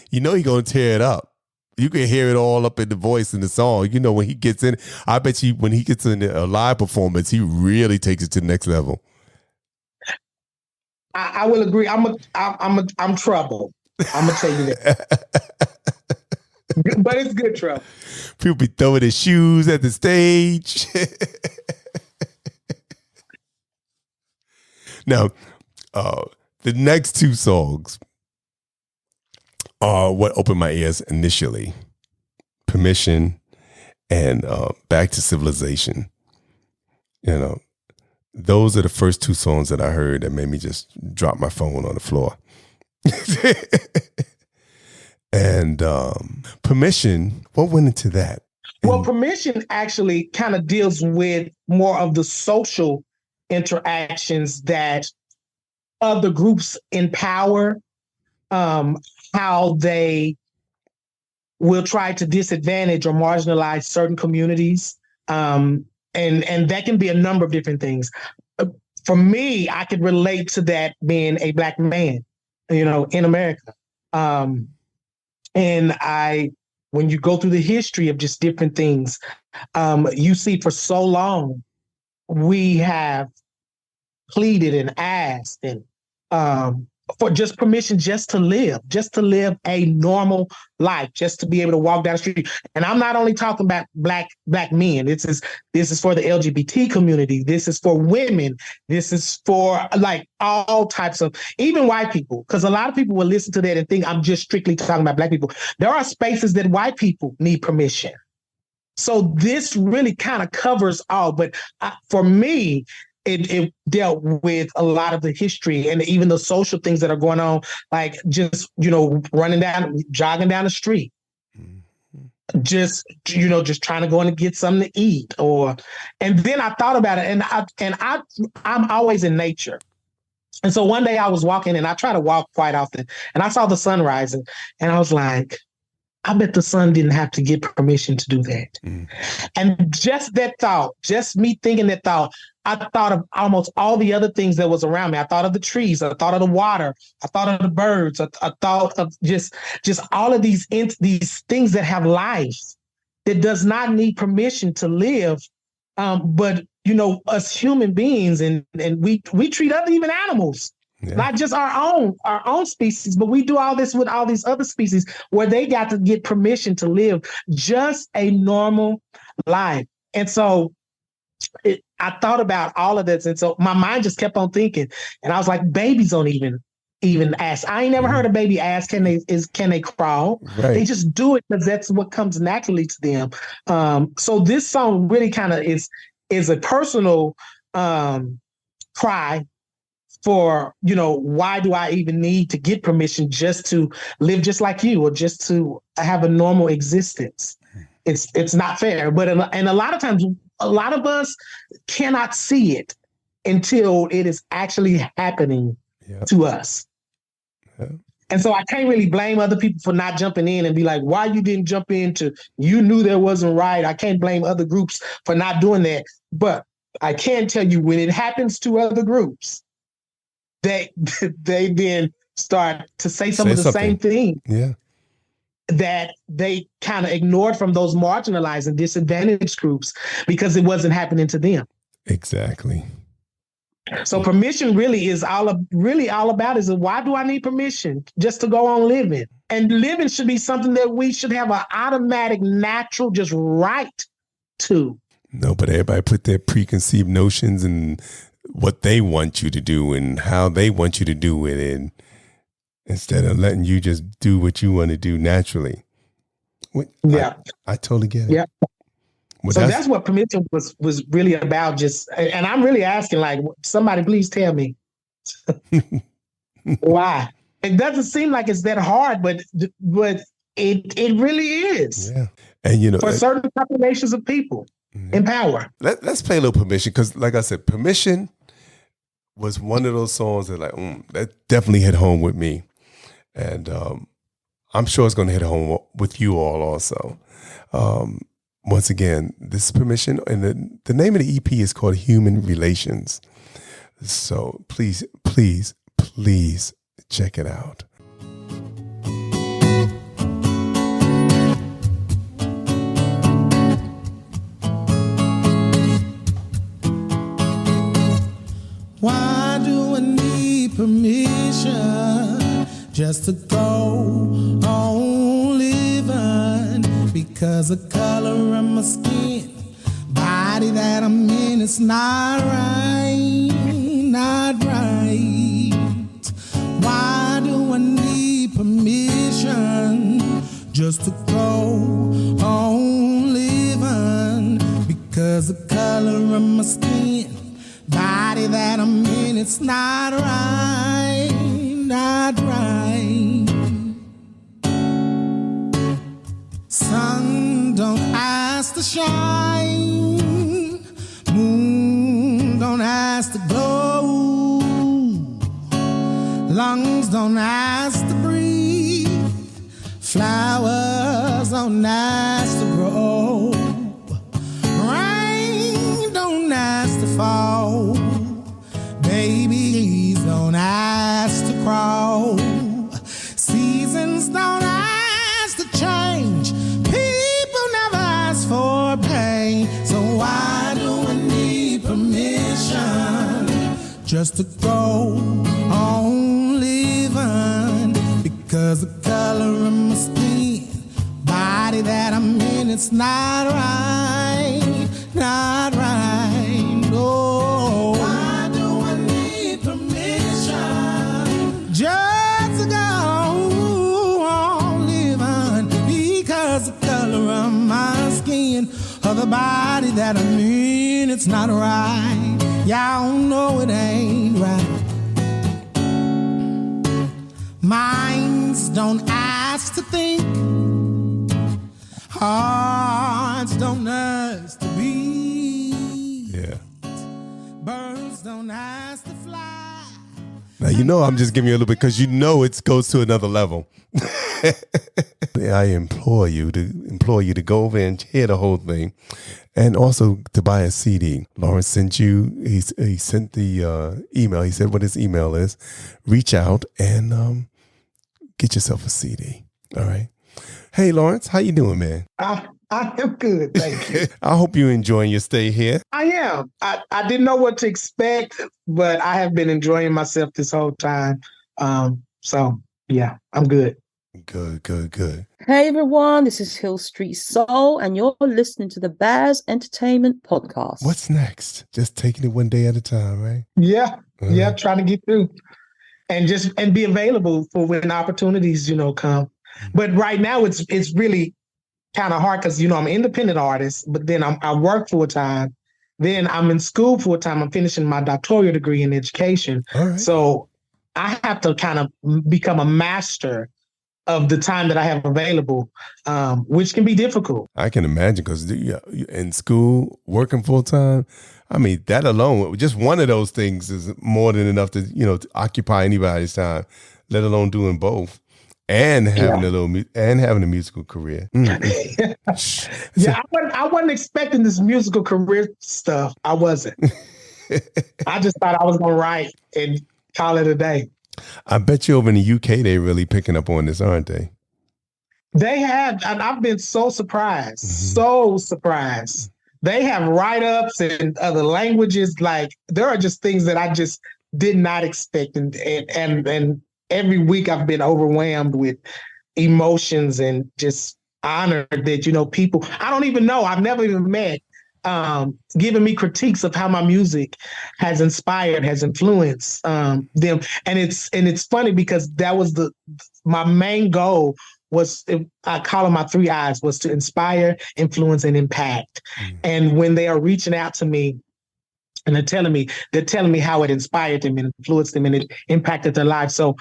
S20: tear it up. You can hear it all up in the voice in the song. When he gets in, I bet you when he gets in a live performance, he really takes it to the next level.
S1: I will agree. I'm trouble. I'm gonna tell you that. But it's good trouble.
S20: People be throwing their shoes at the stage. Now, the next 2 songs are what opened my ears initially. Permission and Back to Civilization. Those are the first 2 songs that I heard that made me just drop my phone on the floor. And Permission, what went into that?
S1: Well, Permission actually kind of deals with more of the social interactions that other groups in power, how they will try to disadvantage or marginalize certain communities. And that can be a number of different things. For me, I could relate to that being a Black man, in America. And when you go through the history of just different things, you see for so long, we have pleaded and asked and for just permission just to live a normal life, just to be able to walk down the street. And I'm not only talking about black men. This is for the LGBT community. This is for women. This is for like all types of, even white people, because a lot of people will listen to that and think I'm just strictly talking about black people. There are spaces that white people need permission. So this really kind of covers all. But for me, it dealt with a lot of the history and even the social things that are going on, like just, jogging down the street, just trying to go in and get something to eat. And then I thought about it, and I'm always in nature. And so one day I was walking, and I try to walk quite often, and I saw the sun rising, and I was like, I bet the sun didn't have to get permission to do that. And just that thought, just me thinking that thought, I thought of almost all the other things that was around me. I thought of the trees. I thought of the water. I thought of the birds. I thought of just all of these things that have life that does not need permission to live. But us human beings, and we treat other even animals. Yeah. Not just our own species, but we do all this with all these other species where they got to get permission to live just a normal life. And so I thought about all of this. And so my mind just kept on thinking. And I was like, babies don't even ask. I ain't never heard a baby ask, can they crawl? Right. They just do it because that's what comes naturally to them. So this song really kind of is a personal cry for, why do I even need to get permission just to live just like you, or just to have a normal existence? It's not fair. But and a lot of times, a lot of us cannot see it until it is actually happening to us. Yeah. And so I can't really blame other people for not jumping in and be like, why you didn't jump into, you knew that wasn't right. I can't blame other groups for not doing that. But I can tell you, when it happens to other groups, they then start to say some of the same thing that they kind of ignored from those marginalized and disadvantaged groups because it wasn't happening to them.
S20: Exactly.
S1: So permission really is all about is, why do I need permission just to go on living? And living should be something that we should have an automatic, natural, just right to.
S20: No, but everybody put their preconceived notions and what they want you to do and how they want you to do it, and instead of letting you just do what you want to do naturally. I totally get it.
S1: Yeah. Well, so that's what permission was really about. Just, and I'm really asking, like, somebody please tell me why. It doesn't seem like it's that hard, but it really is.
S20: Yeah, and
S1: for certain populations of people in power.
S20: Let's play a little Permission, because, like I said, Permission was one of those songs that that definitely hit home with me, and I'm sure it's going to hit home with you all also. Once again, this is Permission, and the name of the EP is called Human Relations. So please, please, please check it out.
S2: Why do I need permission just to go on living? Because the color of my skin, body that I'm in, is not right, not right. Why do I need permission just to go on living? Because the color of my skin, body that I'm in, it's not right, not right. Sun don't ask to shine, moon don't ask to glow, lungs don't ask to breathe, flowers don't ask to grow, rain don't ask to fall, babies don't ask to crawl, seasons don't ask to change, people never ask for pain. So why do I need permission just to go on living, because the color of my skin, body that I'm in, it's not right, not right, no. Why do I need permission just to go on living? Because the color of my skin, or the body that I'm in, it's not right. Y'all know it ain't right. Minds don't ask to think, hearts don't ask to be.
S20: Yeah.
S2: Birds don't ask to fly.
S20: Now, you know I'm just giving you a little bit because you know it goes to another level. I implore you to go over and hear the whole thing, and also to buy a CD. Lawrence sent you. He sent the email. He said what his email is. Reach out and get yourself a CD. All right. Hey, Lawrence, how you doing, man?
S1: I am good, thank you.
S20: I hope you're enjoying your stay here.
S1: I am. I didn't know what to expect, but I have been enjoying myself this whole time. So yeah, I'm good.
S20: Good.
S5: Hey everyone, this is Hill Street Soul, and you're listening to the Baz Entertainment Podcast.
S20: What's next? Just taking it one day at a time, right?
S1: Yeah, yeah, trying to get through, and be available for when opportunities, come. But right now, it's really kind of hard because I'm an independent artist, but then I work full time. Then I'm in school full time. I'm finishing my doctoral degree in education, so I have to kind of become a master of the time that I have available, which can be difficult.
S20: I can imagine because in school, working full time, I mean, that alone, just one of those things is more than enough to occupy anybody's time, let alone doing both and having having a musical career.
S1: Yeah, I wasn't expecting this musical career stuff. I wasn't. I just thought I was going to write and call it a day.
S20: I bet you over in the UK, they're really picking up on this, aren't they?
S1: They have, and I've been so surprised, so surprised. They have write-ups in other languages. Like, there are just things that I just did not expect. And every week I've been overwhelmed with emotions and just honored that, people I don't even know, I've never even met, giving me critiques of how my music has inspired, has influenced them. And it's funny because that was my main goal was, I call them my 3 I's, was to inspire, influence, and impact. And when they are reaching out to me and they're telling me how it inspired them and influenced them and it impacted their lives. So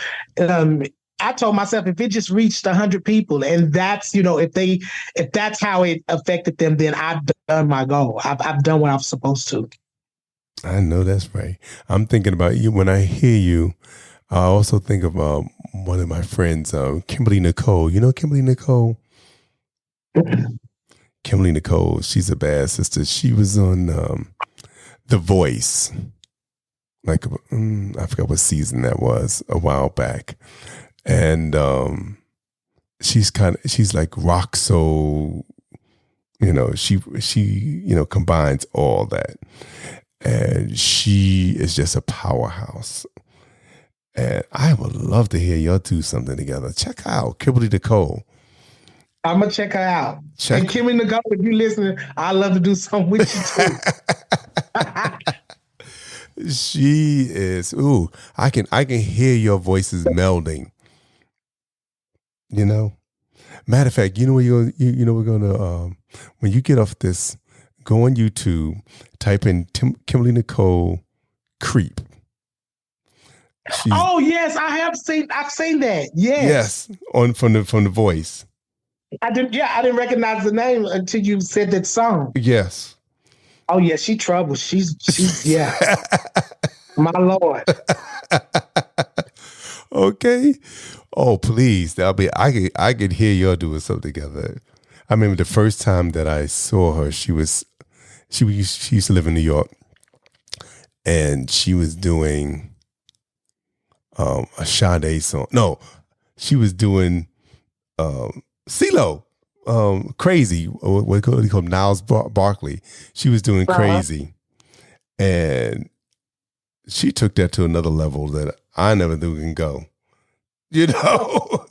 S1: I told myself, if it just reached 100 people and that's, if that's how it affected them, then I've done my goal. I've done what I'm supposed to.
S20: I know that's right. I'm thinking about you. When I hear you, I also think of one of my friends, Kimberly Nicole. You know Kimberly Nicole? Kimberly Nicole, she's a bad sister. She was on The Voice. Like, I forgot what season that was, a while back. And she's like rock soul, she combines all that. And she is just a powerhouse. And I would love to hear y'all do something together. Check out Kimberly Nicole.
S1: I'm going to check her out. And Kimberly Nicole, if you're listening, I'd love to do something with you too.
S20: She is, I can hear your voices melding. Matter of fact, we're gonna when you get off this, go on YouTube, type in Kimberly Nicole Creep.
S1: Oh yes, I've seen that. Yes.
S20: Yes, from the Voice.
S1: I didn't recognize the name until you said that song.
S20: Yes.
S1: Oh yeah, she trouble. She's yeah. My Lord.
S20: Okay. Oh please, I could hear y'all doing something together. I remember the first time that I saw her, she used to live in New York, and she was doing a Sade song. No, she was doing CeeLo, Crazy. What do you call him? Niles Barkley. She was doing Crazy, and she took that to another level that I never knew can go. You know?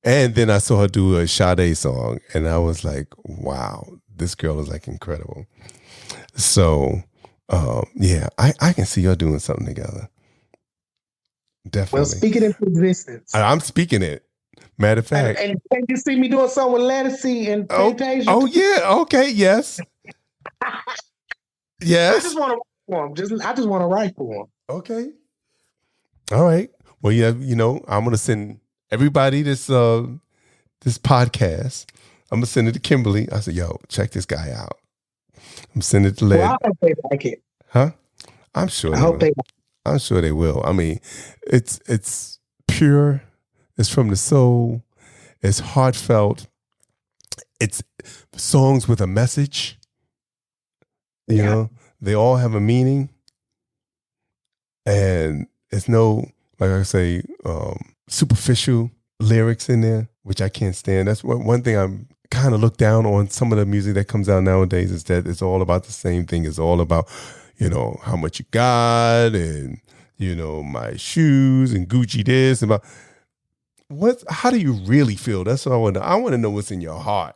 S20: And then I saw her do a Sade song, and I was like, wow, this girl is like incredible. So, yeah, I can see y'all doing something together. Definitely.
S1: Well, speak it into existence.
S20: I'm speaking it. Matter of fact.
S1: And can you see me doing something with Lettucey and Fantasia?
S20: Oh, yeah. Okay. Yes. Yes.
S1: I just want to write for him. I just want to write for him.
S20: Okay. All right. Well, yeah, you know, I'm going to send everybody this podcast. I'm going to send it to Kimberly. I said, yo, check this guy out. I'm sending it to Led.
S1: Well, I hope they like it.
S20: Huh? I'm sure I'm sure they will. I mean, it's pure. It's from the soul. It's heartfelt. It's songs with a message. You know, they all have a meaning. And it's no, like I say, superficial lyrics in there, which I can't stand. That's one thing I'm kind of look down on some of the music that comes out nowadays, is that it's all about the same thing. It's all about, you know, how much you got and, you know, my shoes and Gucci this and how do you really feel? That's what I want to know. I want to know what's in your heart.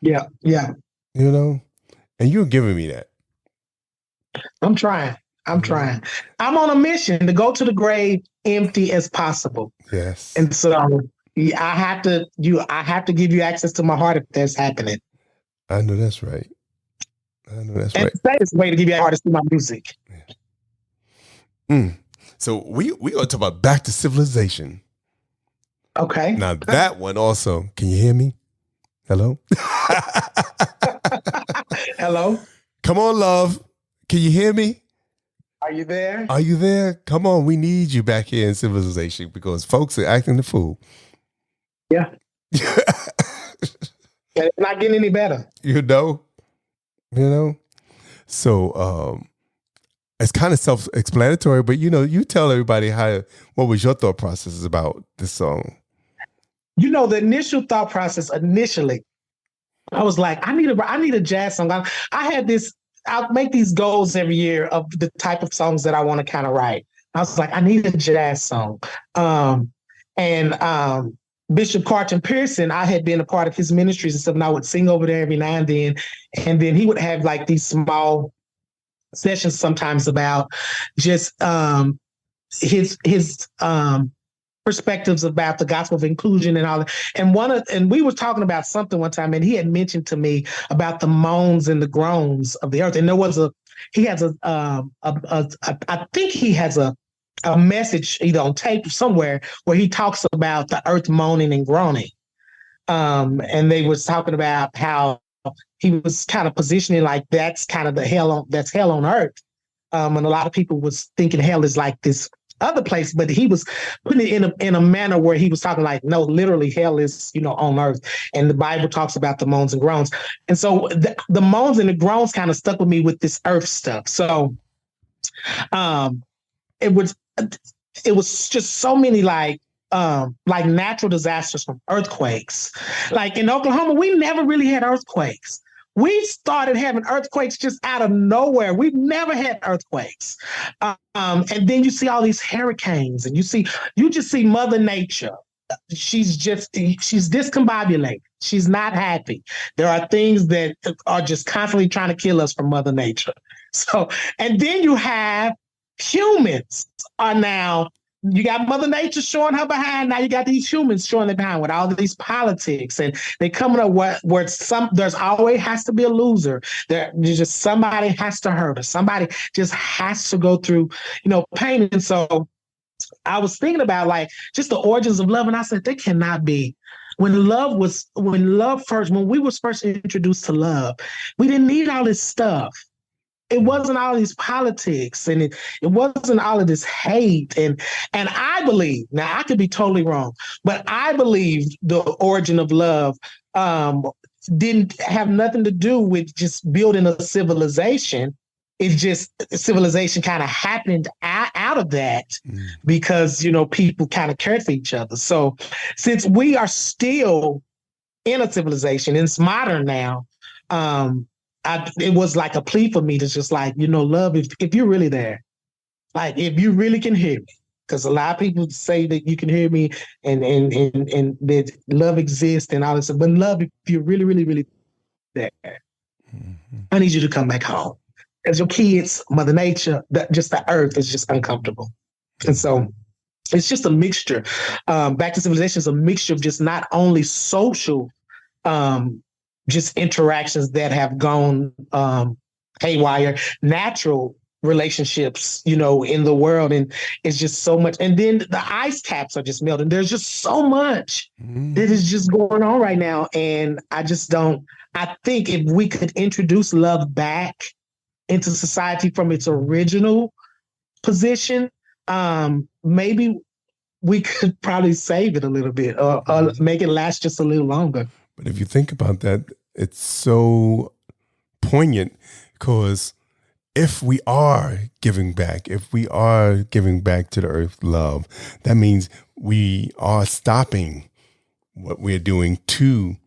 S1: Yeah. Yeah.
S20: You know, and you're giving me that.
S1: I'm trying. I'm on a mission to go to the grave empty as possible.
S20: Yes.
S1: And so I have to give you access to my heart if that's happening.
S20: I know that's right.
S1: And the safest way to give you access to my music.
S20: Yeah. So we gonna talk about Back to Civilization.
S1: Okay.
S20: Now that one also, can you hear me? Hello?
S1: Hello?
S20: Come on, love. Can you hear me?
S1: Are you there?
S20: Are you there? Come on, we need you back here in Civilization because folks are acting the fool.
S1: Yeah. It's not getting any better.
S20: You know? So it's kind of self-explanatory, but you know, you tell everybody what was your thought process about this song?
S1: You know, the initial thought process I was like, I need a jazz song. I'll make these goals every year of the type of songs that I want to kind of write. I was like, I need a jazz song. Bishop Carlton Pearson, I had been a part of his ministries and stuff, and I would sing over there every now and then. And then he would have like these small sessions sometimes about just his perspectives about the gospel of inclusion and all that. And we were talking about something one time, and he had mentioned to me about the moans and the groans of the earth. And I think he has a message either on tape somewhere where he talks about the earth moaning and groaning. And they was talking about how he was kind of positioning like that's kind of hell on earth. And a lot of people was thinking hell is like this other place, but he was putting it in a manner where he was talking like, no, literally hell is, on earth. And the Bible talks about the moans and groans. And so the moans and the groans kind of stuck with me with this earth stuff. So it was just so many like natural disasters from earthquakes. Like in Oklahoma, we never really had earthquakes. We started having earthquakes just out of nowhere. We've never had earthquakes. And then you see all these hurricanes, and you just see Mother Nature. She's discombobulated. She's not happy. There are things that are just constantly trying to kill us from Mother Nature. So, and then you have humans are now, you got Mother Nature showing her behind. Now you got these humans showing their behind with all these politics, and they coming up where there's always has to be a loser. There's just somebody has to hurt us. Somebody just has to go through, pain. And so I was thinking about like just the origins of love, and I said they cannot be. When we was first introduced to love, we didn't need all this stuff. It wasn't all these politics, and it wasn't all of this hate. And I believe, now I could be totally wrong, but I believe the origin of love didn't have nothing to do with just building a civilization. It's just civilization kind of happened out of that because, people kind of cared for each other. So since we are still in a civilization, and it's modern now, it was like a plea for me to just like, love, if you're really there, Like, if you really can hear me, because a lot of people say that you can hear me and that love exists and all this, but love, if you're really, really, really there, I need you to come back home. As your kids, Mother Nature, just the earth is just uncomfortable. And so it's just a mixture. Back to Civilization is a mixture of just not only social, just interactions that have gone haywire, natural relationships, in the world. And it's just so much. And then the ice caps are just melting. There's just so much that is just going on right now. And I think if we could introduce love back into society from its original position, maybe we could probably save it a little bit or make it last just a little longer.
S20: But if you think about that, it's so poignant, because if we are giving back to the earth love, that means we are stopping what we're doing to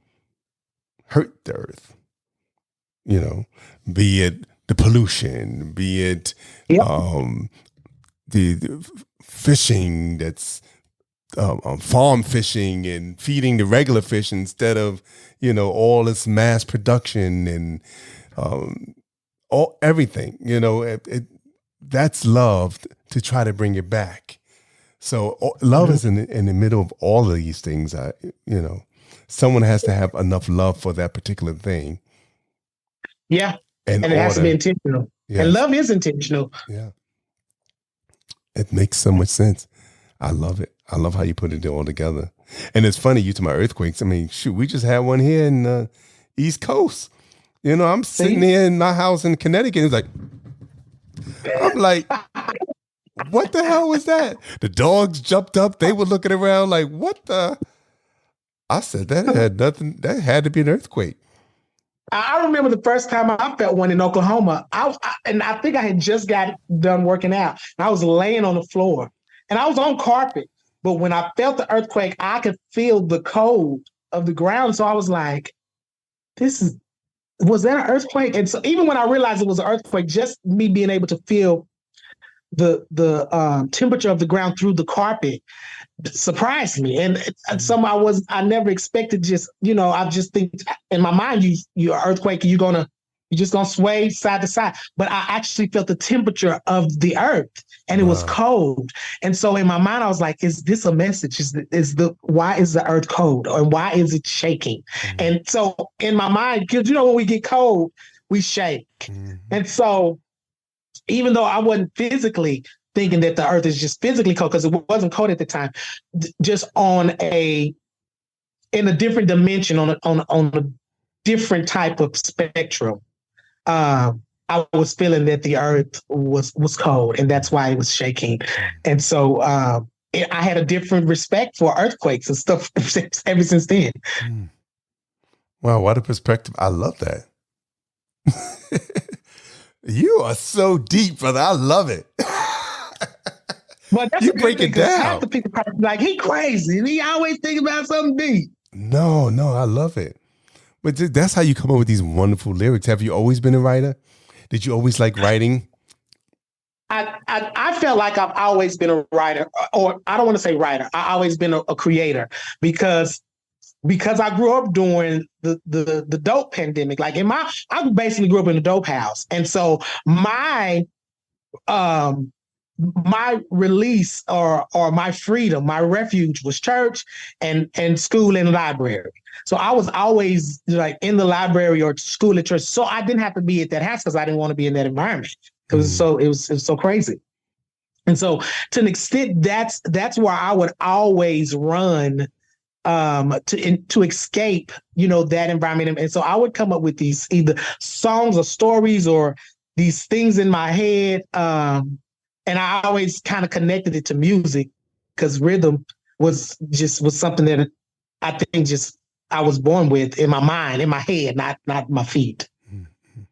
S20: hurt the earth, be it the pollution, be it the fishing that's farm fishing and feeding the regular fish instead of, all this mass production and everything, that's love to try to bring it back. So love is in the middle of all of these things. Someone has to have enough love for that particular thing.
S1: Yeah. And it has to be intentional. Yes. And love is intentional.
S20: Yeah. It makes so much sense. I love it. I love how you put it all together. And it's funny, you talk about earthquakes. I mean, shoot, we just had one here in the East Coast. I'm sitting here in my house in Connecticut. I'm like, what the hell was that? The dogs jumped up. They were looking around like, what the? I said, that had nothing. That had to be an earthquake.
S1: I remember the first time I felt one in Oklahoma. I think I had just got done working out. And I was laying on the floor. And I was on carpet. But when I felt the earthquake, I could feel the cold of the ground. So I was like, was that an earthquake? And so even when I realized it was an earthquake, just me being able to feel the temperature of the ground through the carpet surprised me. And I never expected I just think in my mind, you're an earthquake, you're just gonna sway side to side. But I actually felt the temperature of the earth and it was cold. And so in my mind, I was like, is this a message? Why is the earth cold? And why is it shaking? And so in my mind, because when we get cold, we shake. And so even though I wasn't physically thinking that the earth is just physically cold, because it wasn't cold at the time, just in a different dimension, on a different type of spectrum, I was feeling that the earth was cold, and that's why it was shaking. And so I had a different respect for earthquakes and stuff ever since then.
S20: Wow, what a perspective. I love that. You are so deep, brother. I love it.
S1: But that's
S20: you break it down.
S1: Half the people probably like, he crazy. And he always think about something deep.
S20: No, I love it. But that's how you come up with these wonderful lyrics. Have you always been a writer? Did you always like writing?
S1: I felt like I've always been a writer, or I don't want to say writer. I've always been a creator because I grew up during the dope pandemic. Like I basically grew up in a dope house. And so my release or my freedom, my refuge was church and school and library. So I was always like in the library or school at church. So I didn't have to be at that house because I didn't want to be in that environment because it was so crazy. And so to an extent, that's where I would always run to escape, that environment. And so I would come up with these either songs or stories or these things in my head. And I always kind of connected it to music because rhythm was something that I think I was born with in my mind, in my head, not my feet.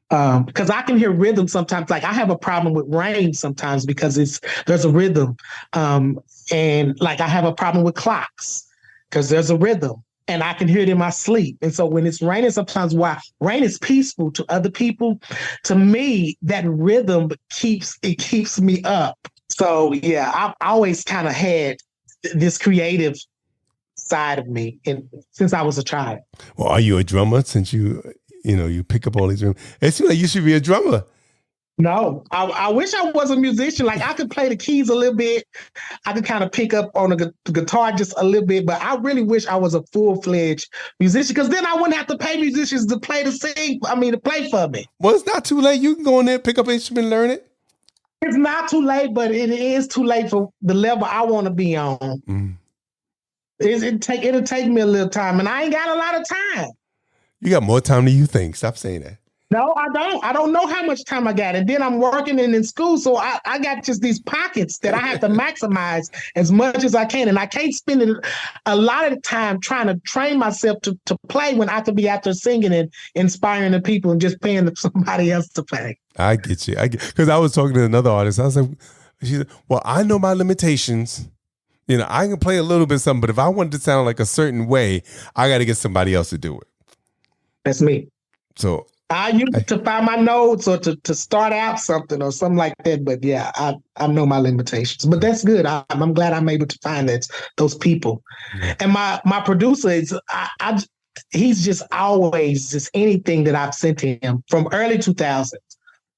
S1: Because I can hear rhythm sometimes. Like I have a problem with rain sometimes because there's a rhythm. And like I have a problem with clocks because there's a rhythm and I can hear it in my sleep. And so when it's raining, sometimes while rain is peaceful to other people, to me, that rhythm keeps me up. So yeah, I've always kind of had this creative side of me since I was a child.
S20: Well, are you a drummer since you pick up all these drums? It seems like you should be a drummer.
S1: No, I wish I was a musician. Like I could play the keys a little bit. I could kind of pick up on the guitar just a little bit, but I really wish I was a full-fledged musician because then I wouldn't have to pay musicians to play to play for me.
S20: Well, it's not too late. You can go in there, pick up an instrument, learn it.
S1: It's not too late, but it is too late for the level I want to be on.
S20: Mm.
S1: It'll take me a little time, and I ain't got a lot of time.
S20: You got more time than you think. Stop saying that.
S1: No, I don't. I don't know how much time I got. And then I'm working in school, so I got just these pockets that I have to maximize as much as I can. And I can't spend a lot of the time trying to train myself to play when I could be out there singing and inspiring the people and just paying somebody else to play.
S20: I get you. Because I was talking to another artist. I was like, she said, well, I know my limitations. I can play a little bit something, but if I wanted to sound like a certain way, I got to get somebody else to do it.
S1: That's me.
S20: So
S1: I used to find my notes or to start out something or something like that. But yeah, I know my limitations. But that's good. I'm glad I'm able to find those people. Yeah. And my producer is he's just always just anything that I've sent to him from early 2000s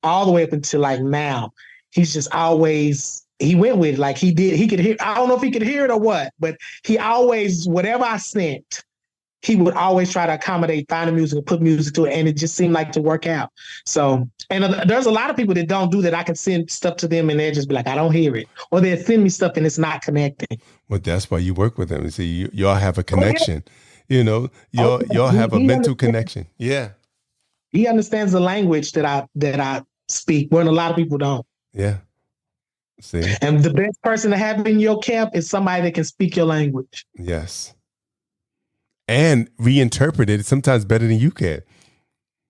S1: all the way up until like now. He's just always he went with it. Like he could hear. I don't know if he could hear it or what, but he always whatever I sent. He would always try to accommodate, find the music, and put music to it, and it just seemed like to work out. So, and there's a lot of people that don't do that. I can send stuff to them, and they'll just be like, I don't hear it. Or they'll send me stuff, and it's not connecting.
S20: Well, that's why you work with them. See, y'all have a connection. Y'all have a mental connection. Yeah.
S1: He understands the language that I speak, when a lot of people don't.
S20: Yeah. See.
S1: And the best person to have in your camp is somebody that can speak your language.
S20: Yes. And reinterpret it sometimes better than you can.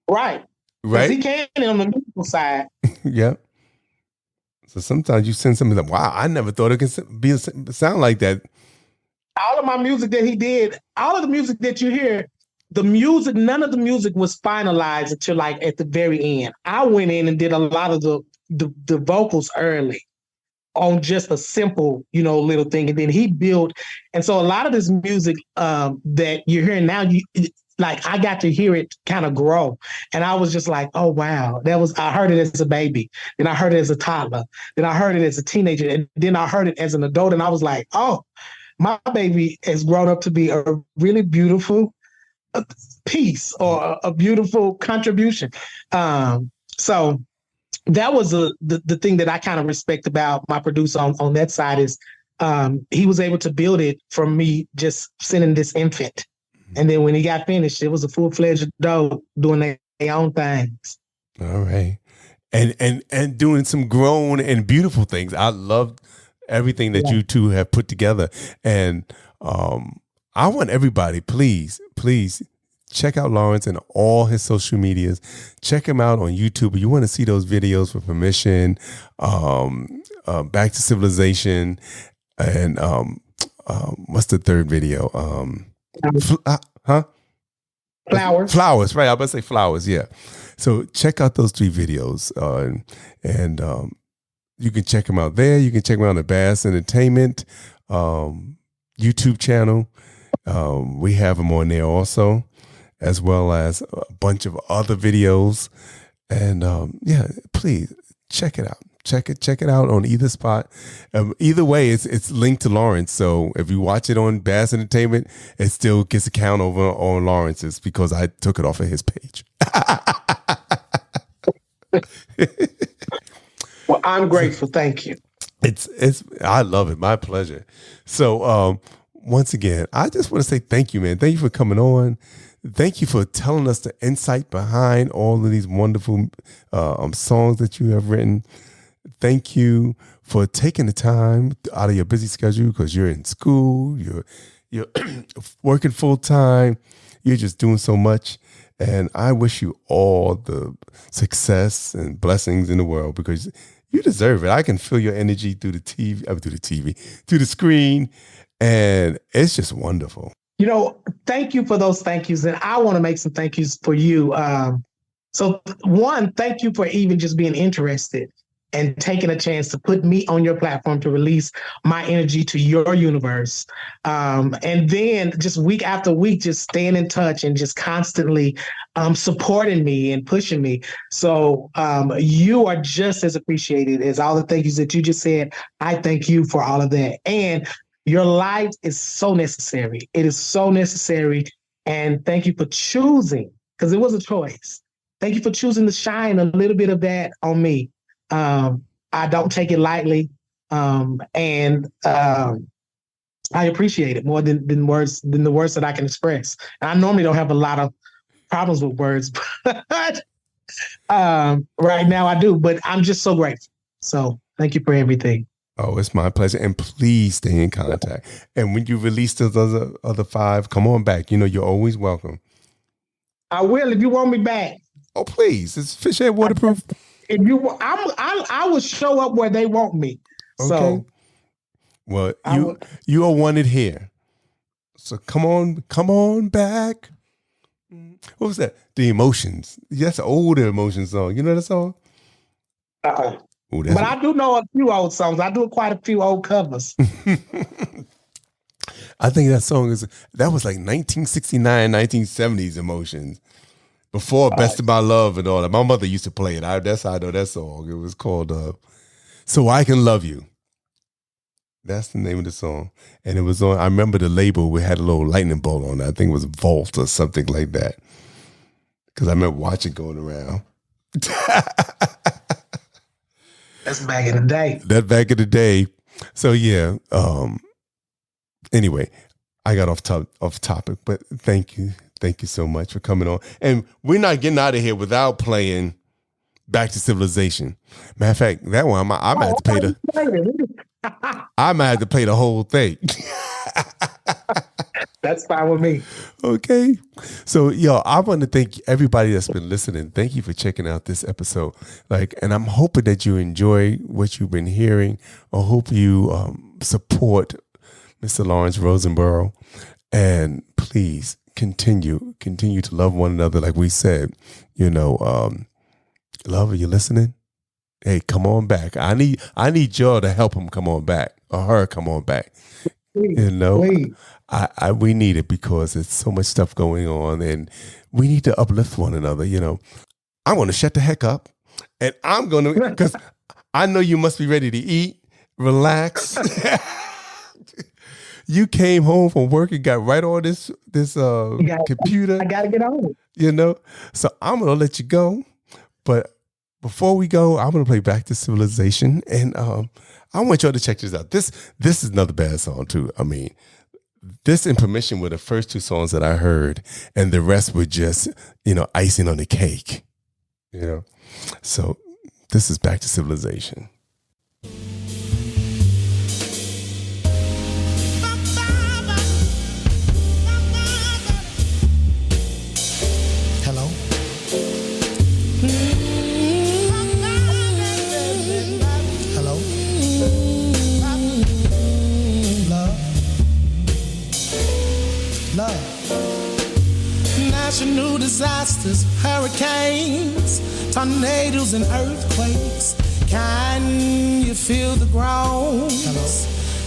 S1: Right. He can on the musical side.
S20: Yeah. So sometimes you send something like, wow, I never thought it could sound like that.
S1: All of my music that he did, all of the music that you hear, none of the music was finalized until like at the very end. I went in and did a lot of the vocals early on just a simple, little thing. And then he built. And so a lot of this music that you're hearing now, I got to hear it kind of grow. And I was just like, oh, wow. I heard it as a baby. Then I heard it as a toddler. Then I heard it as a teenager. And then I heard it as an adult. And I was like, oh, my baby has grown up to be a really beautiful piece or a beautiful contribution. So that was the thing that I kind of respect about my producer on that side is he was able to build it from me just sending this infant. And then when he got finished, it was a full-fledged adult doing their own things.
S20: All right. And doing some grown and beautiful things. I love everything that you two have put together. And I want everybody, please check out Lawrence and all his social medias. Check him out on YouTube. You want to see those videos for permission, Back to Civilization, and what's the third video?
S1: Flowers.
S20: Flowers, right? I was about to say Flowers, yeah. So check out those 3 videos. And you can check them out there. You can check them out on the Bass Entertainment YouTube channel. We have them on there also, as well as a bunch of other videos. And please check it out. Check it out on either spot. Either way, it's linked to Lawrence. So if you watch it on Bass Entertainment, it still gets a count over on Lawrence's because I took it off of his page.
S1: Well, I'm grateful. Thank you.
S20: I love it. My pleasure. So once again, I just want to say thank you, man. Thank you for coming on. Thank you for telling us the insight behind all of these wonderful songs that you have written. Thank you for taking the time out of your busy schedule because you're in school, you're working full time, you're just doing so much. And I wish you all the success and blessings in the world because you deserve it. I can feel your energy through the screen, and it's just wonderful.
S1: Thank you for those thank yous. And I want to make some thank yous for you. So one, thank you for even just being interested and taking a chance to put me on your platform to release my energy to your universe. And then just week after week, just staying in touch and just constantly supporting me and pushing me. So you are just as appreciated as all the thank yous that you just said. I thank you for all of that. And your light is so necessary. It is so necessary. And thank you for choosing, because it was a choice. Thank you for choosing to shine a little bit of that on me. I don't take it lightly. And I appreciate it more than the words that I can express. And I normally don't have a lot of problems with words, but right now I do. But I'm just so grateful. So thank you for everything.
S20: Oh, it's my pleasure. And please stay in contact. And when you release those other 5, come on back. You know, you're always welcome.
S1: I will if you want me back.
S20: Oh, please. It's fish head waterproof.
S1: If you, I will show up where they want me.
S20: Okay.
S1: So,
S20: well, you are wanted here. So come on back. What was that? The Emotions. That's an older Emotions song. You know that song? Ooh,
S1: but I do know a few old songs. I do quite a few old covers.
S20: I think that song that was like 1969, 1970s Emotions. Before Best of My Love and all that. My mother used to play it. That's how I know that song. It was called So I Can Love You. That's the name of the song. And it was on, I remember the label, we had a little lightning bolt on it. I think it was Vault or something like that. Because I remember watching going around.
S1: That's back in the day.
S20: That back in the day. So yeah. Anyway, I got off topic, but thank you. Thank you so much for coming on. And we're not getting out of here without playing Back to Civilization. Matter of fact, that one I might have to play the whole thing.
S1: That's fine with me.
S20: Okay. So, I want to thank everybody that's been listening. Thank you for checking out this episode. And I'm hoping that you enjoy what you've been hearing. I hope you support Mr. Lawrence Rosenborough. And please continue to love one another. Like we said, love, are you listening? Hey, come on back. I need y'all to help him come on back or her come on back.
S1: Please.
S20: We need it because there's so much stuff going on and we need to uplift one another. I'm going to shut the heck up and I'm going to, because I know you must be ready to eat, relax. You came home from work and got right on this computer.
S1: I got to get on
S20: it. So I'm going to let you go. But before we go, I'm going to play Back to Civilization. And I want y'all to check this out. This is another bad song, too. I mean, this and Permission were the first 2 songs that I heard. And the rest were just, icing on the cake. So this is Back to Civilization.
S2: National disasters, hurricanes, tornadoes, and earthquakes. Can you feel the groans? Hello?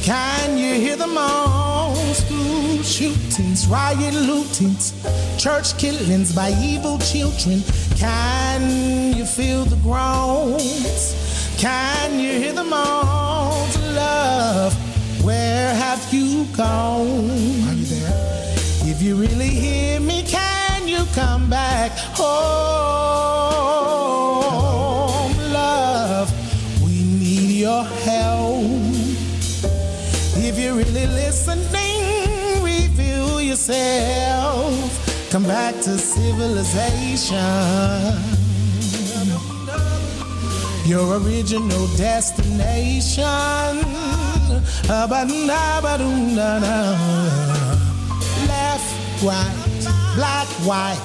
S2: Can you hear the moans? School shootings, riot lootings, church killings by evil children. Can you feel the groans? Can you hear the moans? Love, where have you gone? Are you there? If you really hear me, can you come back home? Love, we need your help. If you're really listening, reveal yourself. Come back to civilization. Your original destination. Left, right, black, white,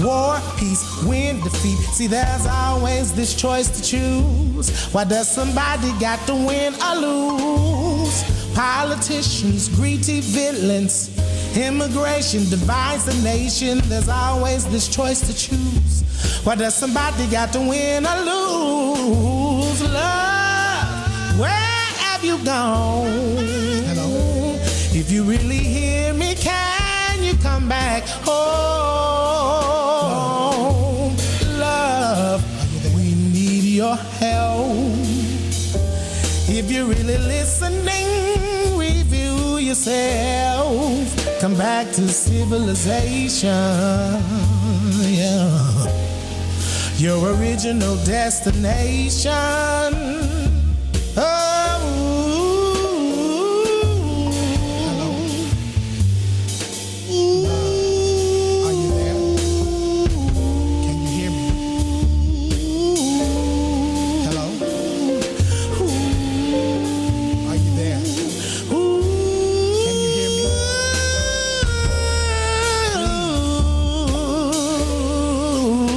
S2: war, peace, win, defeat. See, there's always this choice to choose. Why does somebody got to win or lose? Politicians, greedy villains, immigration divides the nation. There's always this choice to choose. Why does somebody got to win or lose? Whose love, where have you gone? Hello? If you really hear me, can you come back home? Love, we need your help. If you're really listening, review yourself. Come back to civilization. Yeah. Your original destination. Oh. Hello. Are you there? Can you hear me? Hello. Are you there? Can you hear me?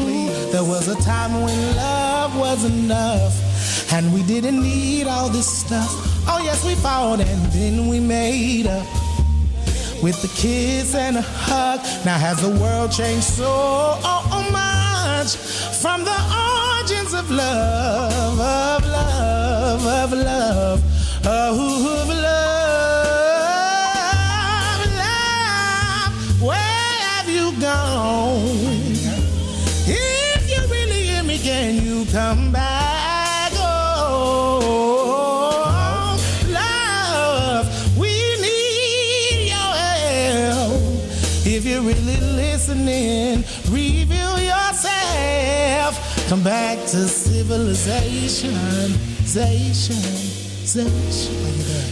S2: Please. There was a time when love was enough, and we didn't need all this stuff. Oh yes, we fought and then we made up with a kiss and a hug. Now has the world changed so much from the origins of love, of love, of love, of love, love. Where have you gone? If you really hear me, can you come back? Oh, love, we need your help. If you're really listening, reveal yourself. Come back to civilization,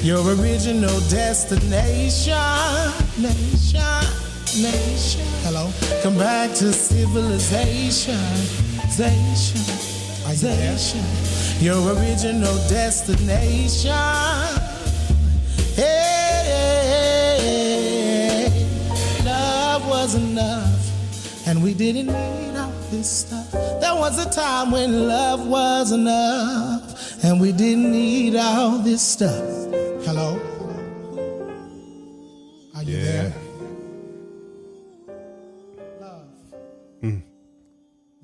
S2: your original destination, nation. Hello. Come back to civilization, your original destination. Hey, love was enough, and we didn't need all this stuff. There was a time when love was enough, and we didn't need all this stuff. Hello? Are you there?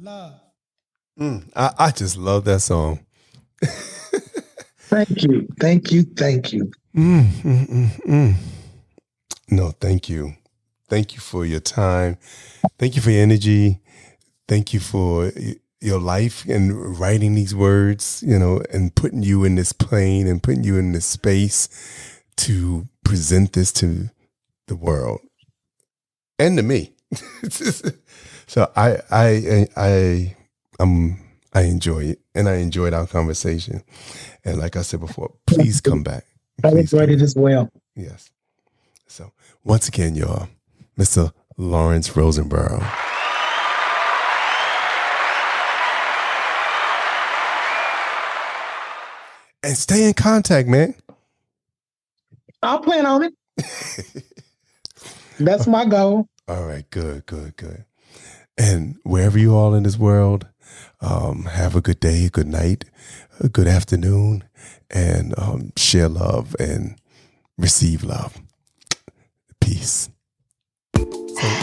S2: Love.
S20: I just love that song.
S1: Thank you.
S20: No, thank you. Thank you for your time. Thank you for your energy. Thank you for your life and writing these words, and putting you in this plane and putting you in this space to present this to the world and to me. So I enjoy it, and I enjoyed our conversation. And like I said before, please come back.
S1: I enjoyed it as well.
S20: Yes. So once again, y'all, Mr. Lawrence Rosenborough. And stay in contact, man.
S1: I'll plan on it. That's my goal.
S20: All right, good. And wherever you all in this world, have a good day, a good night, a good afternoon, and share love and receive love. Peace.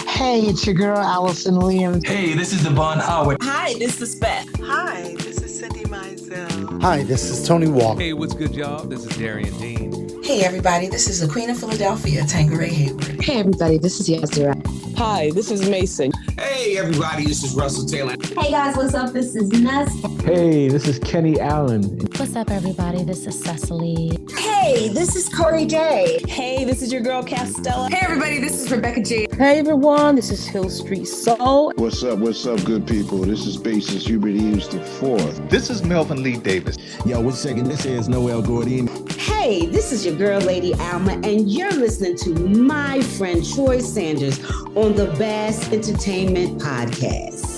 S8: Hey, it's your girl, Allison Williams.
S9: Hey, this is Devon Howard.
S4: Hi, this is Beth. Hi, this is Cindy Mizell.
S14: Hi, this is Tony Walker.
S6: Hey, what's good, y'all? This is Darian Dean.
S7: Hey, everybody, this is the Queen of Philadelphia, Tinged Hayward.
S12: Hey, everybody, this is Yasira.
S3: Hi, this is Mason.
S9: Hey, everybody, this is Russell Taylor.
S10: Hey guys, what's up? This is Ness.
S11: Hey, this is Kenny Allen.
S12: What's up, everybody? This is Cecily.
S13: Hey, this is Corey J.
S15: Hey, this is your girl, Castella.
S10: Hey everybody, this is Rebecca G.
S5: Hey everyone, this is Hill Street Soul.
S16: What's up, good people? This is bassist Hubert Hughes the Fourth.
S6: This is Melvin Lee Davis.
S14: Yo, what's second? This is Noel Gordon.
S19: Hey, this is your girl, Lady Alma, and you're listening to my friend Troy Saunders on the Bass Entertainment Podcast.